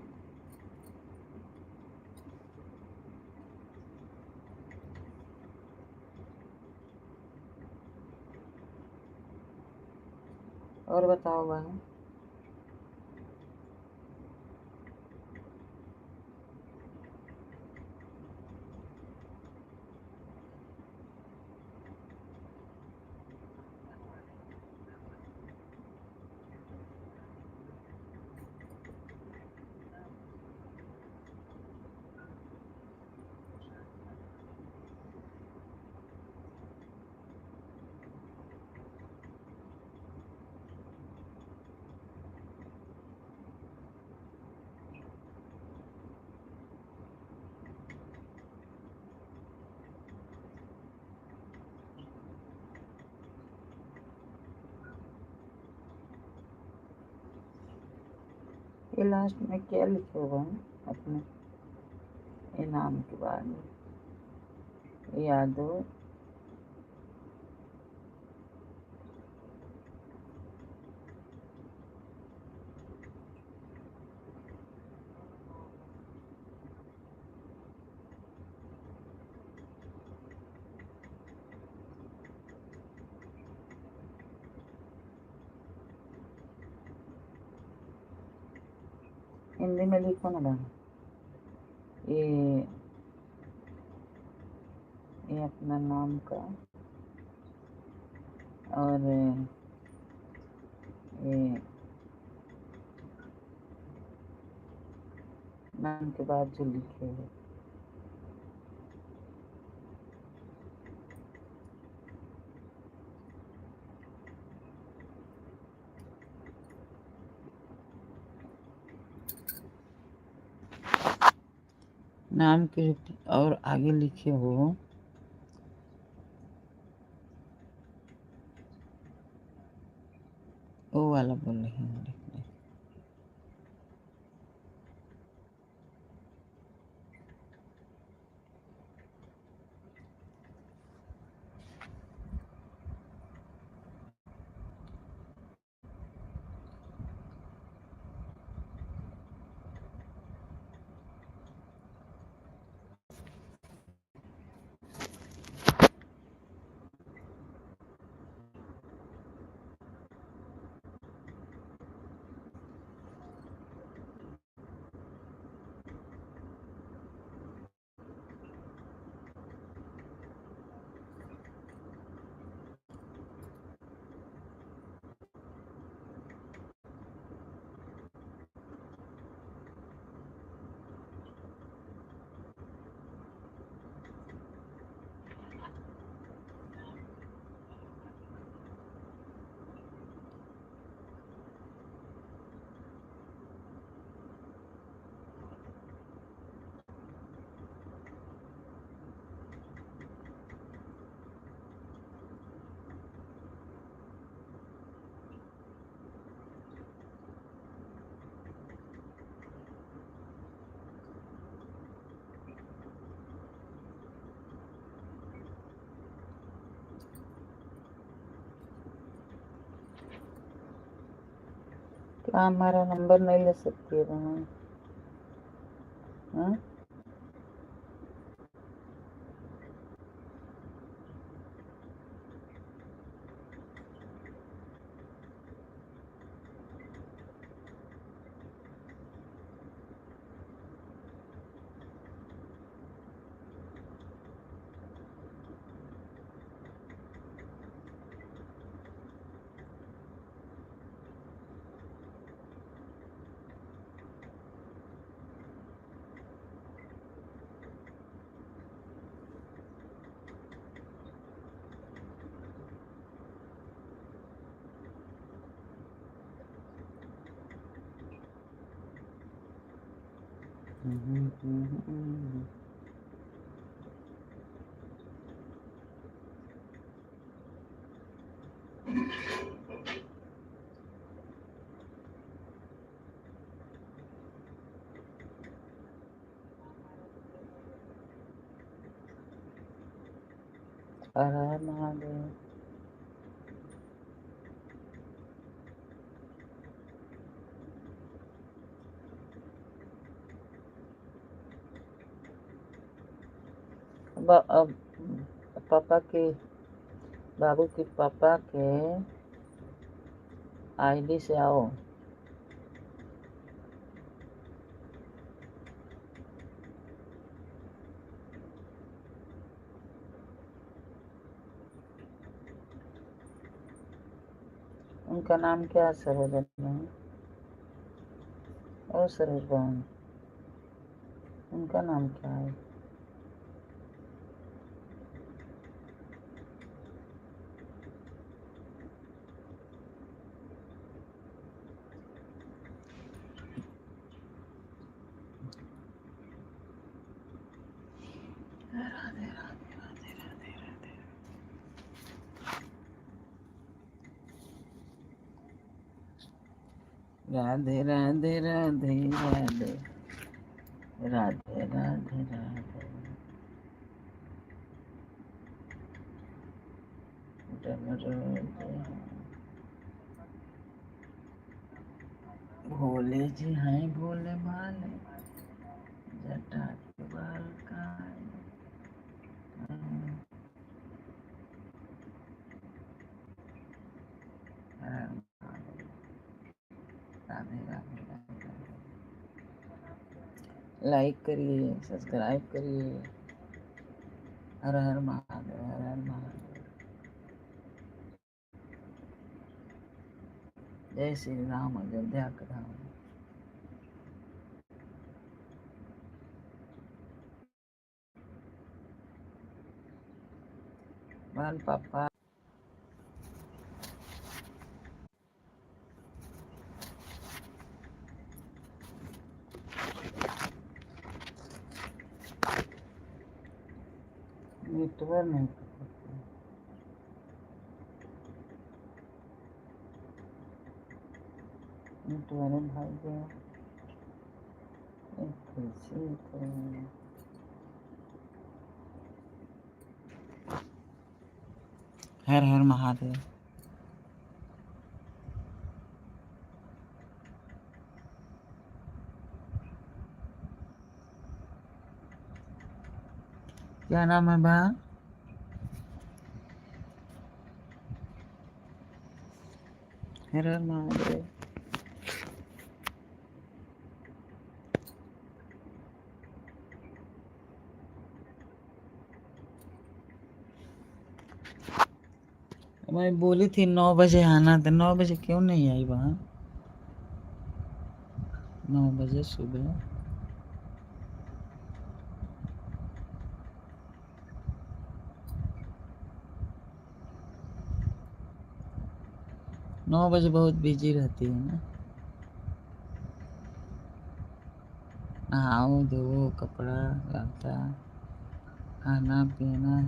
और बताओ बहन। ये लास्ट में क्या लिखे हुआ है अपने इनाम के बारे में? यादव हिंदी में लिखो ना बहन। ये अपना नाम का और ये नाम के बाद जो लिखे है नाम के और आगे लिखे हो वो वाला बोल रहे हैं लिखने। क्या हमारा नंबर नहीं ले सकती है बहन? हाँ? हर हर महादेव। अब पापा के बाबू के पापा के आईडी से आओ। उनका नाम क्या है सरोज बहन? ओ सरोज बहन, उनका नाम क्या है? राधे राधे राधे राधे राधे राधे राधे राधे राधे राधे राधे भोले जी हैं भोले भाले, जटा के बाल काले। राधे राधे राधे। लाइक करिए, सब्सक्राइब करिए। हर हर महादेव, हर हर महादेव। जय श्री राम, अयोध्या का धाम। बाल पापा नेटवर्क नहीं पकड़ते। नेटवर्क भाग गया। कैसे करें? हर हर महादेव। क्या नाम है बा? हर हर महादेव। मैं बोली थी 9 बजे आना, तो 9 बजे क्यों नहीं आई वहाँ? 9 बजे सुबह। नौ बजे बहुत बिजी रहती है ना। नहाओ धो, कपड़ा लता, खाना पीना।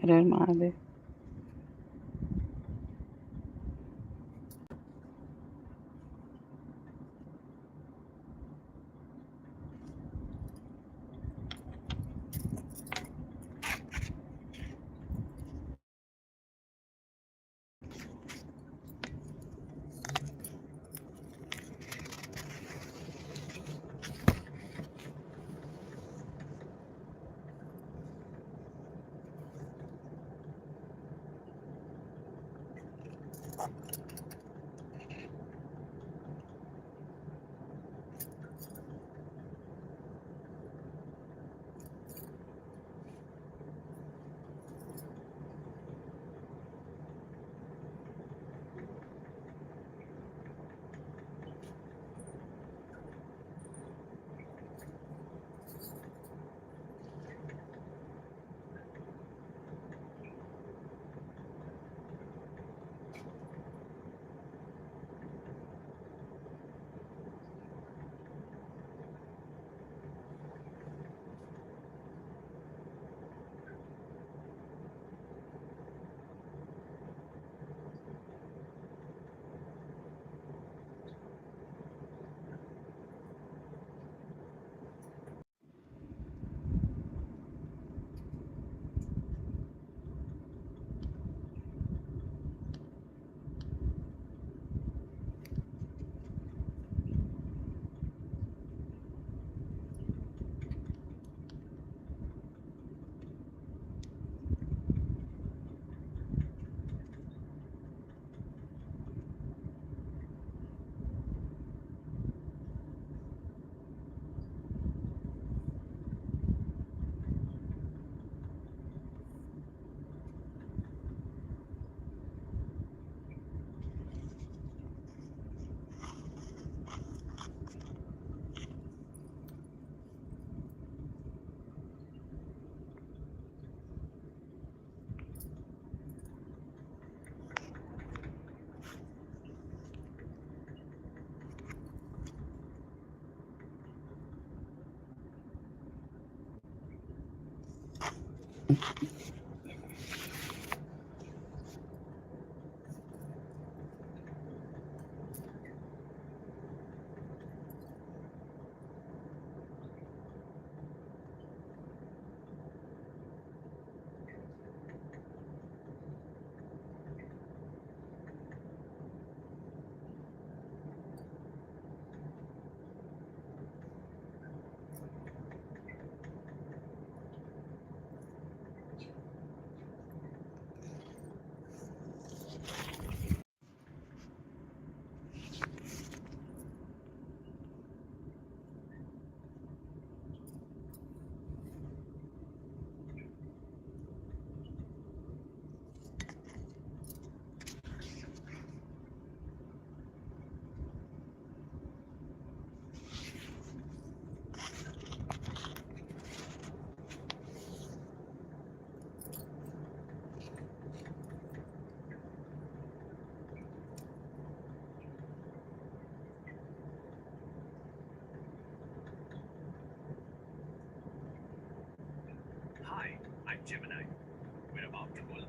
हर हर Mahadev. Hi, I'm Gemini. We're about to roll.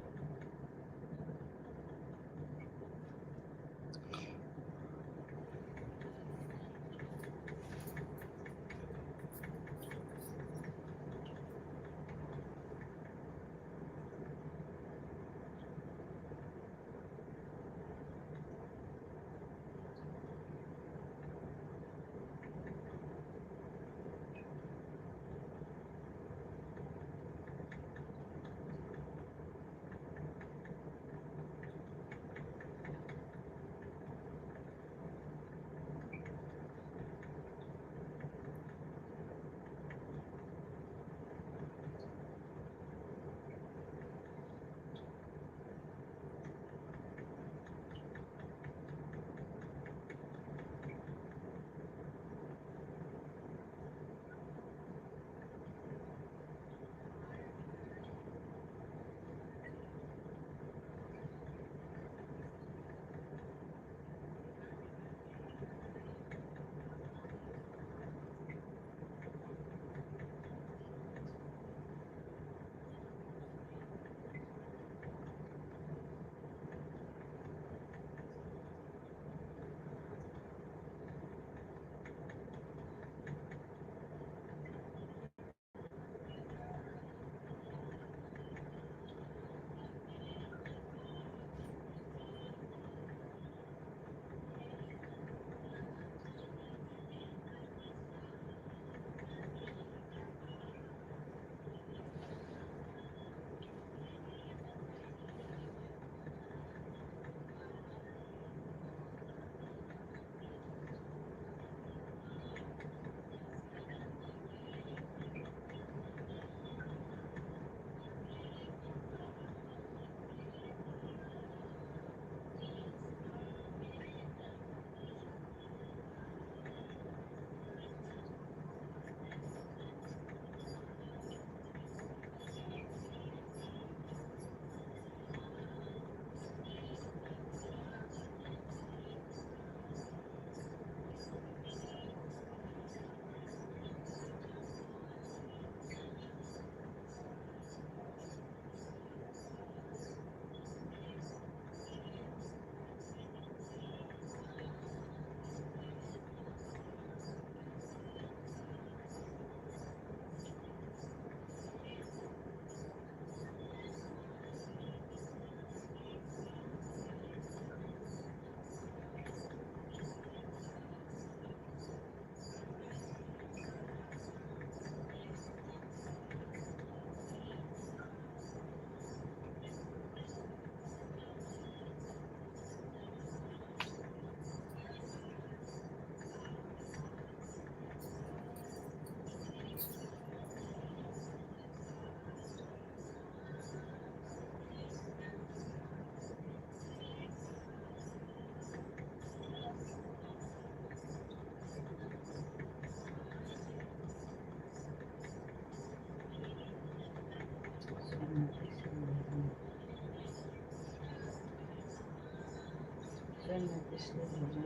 Return में पिछले भरा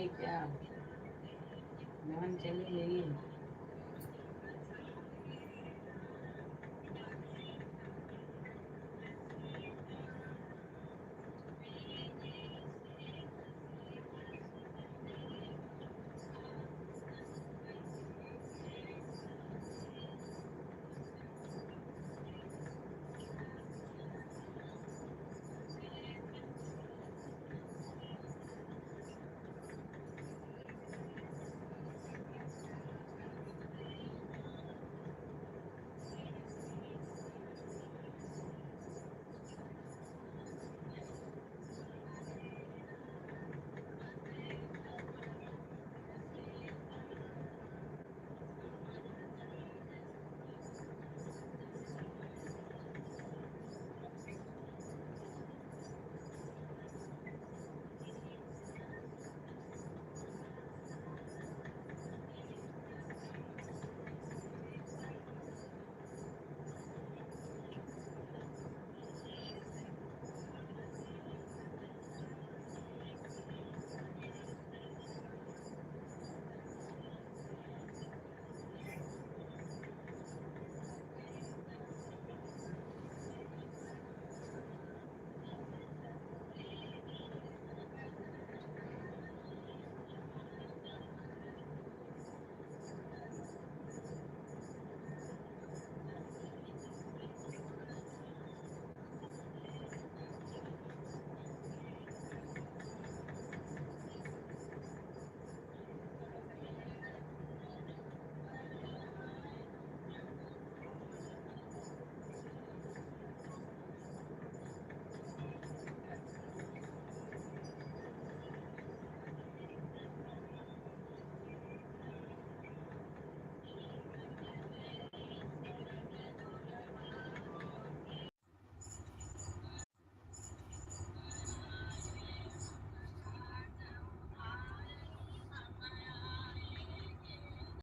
क्या? जान चली गई।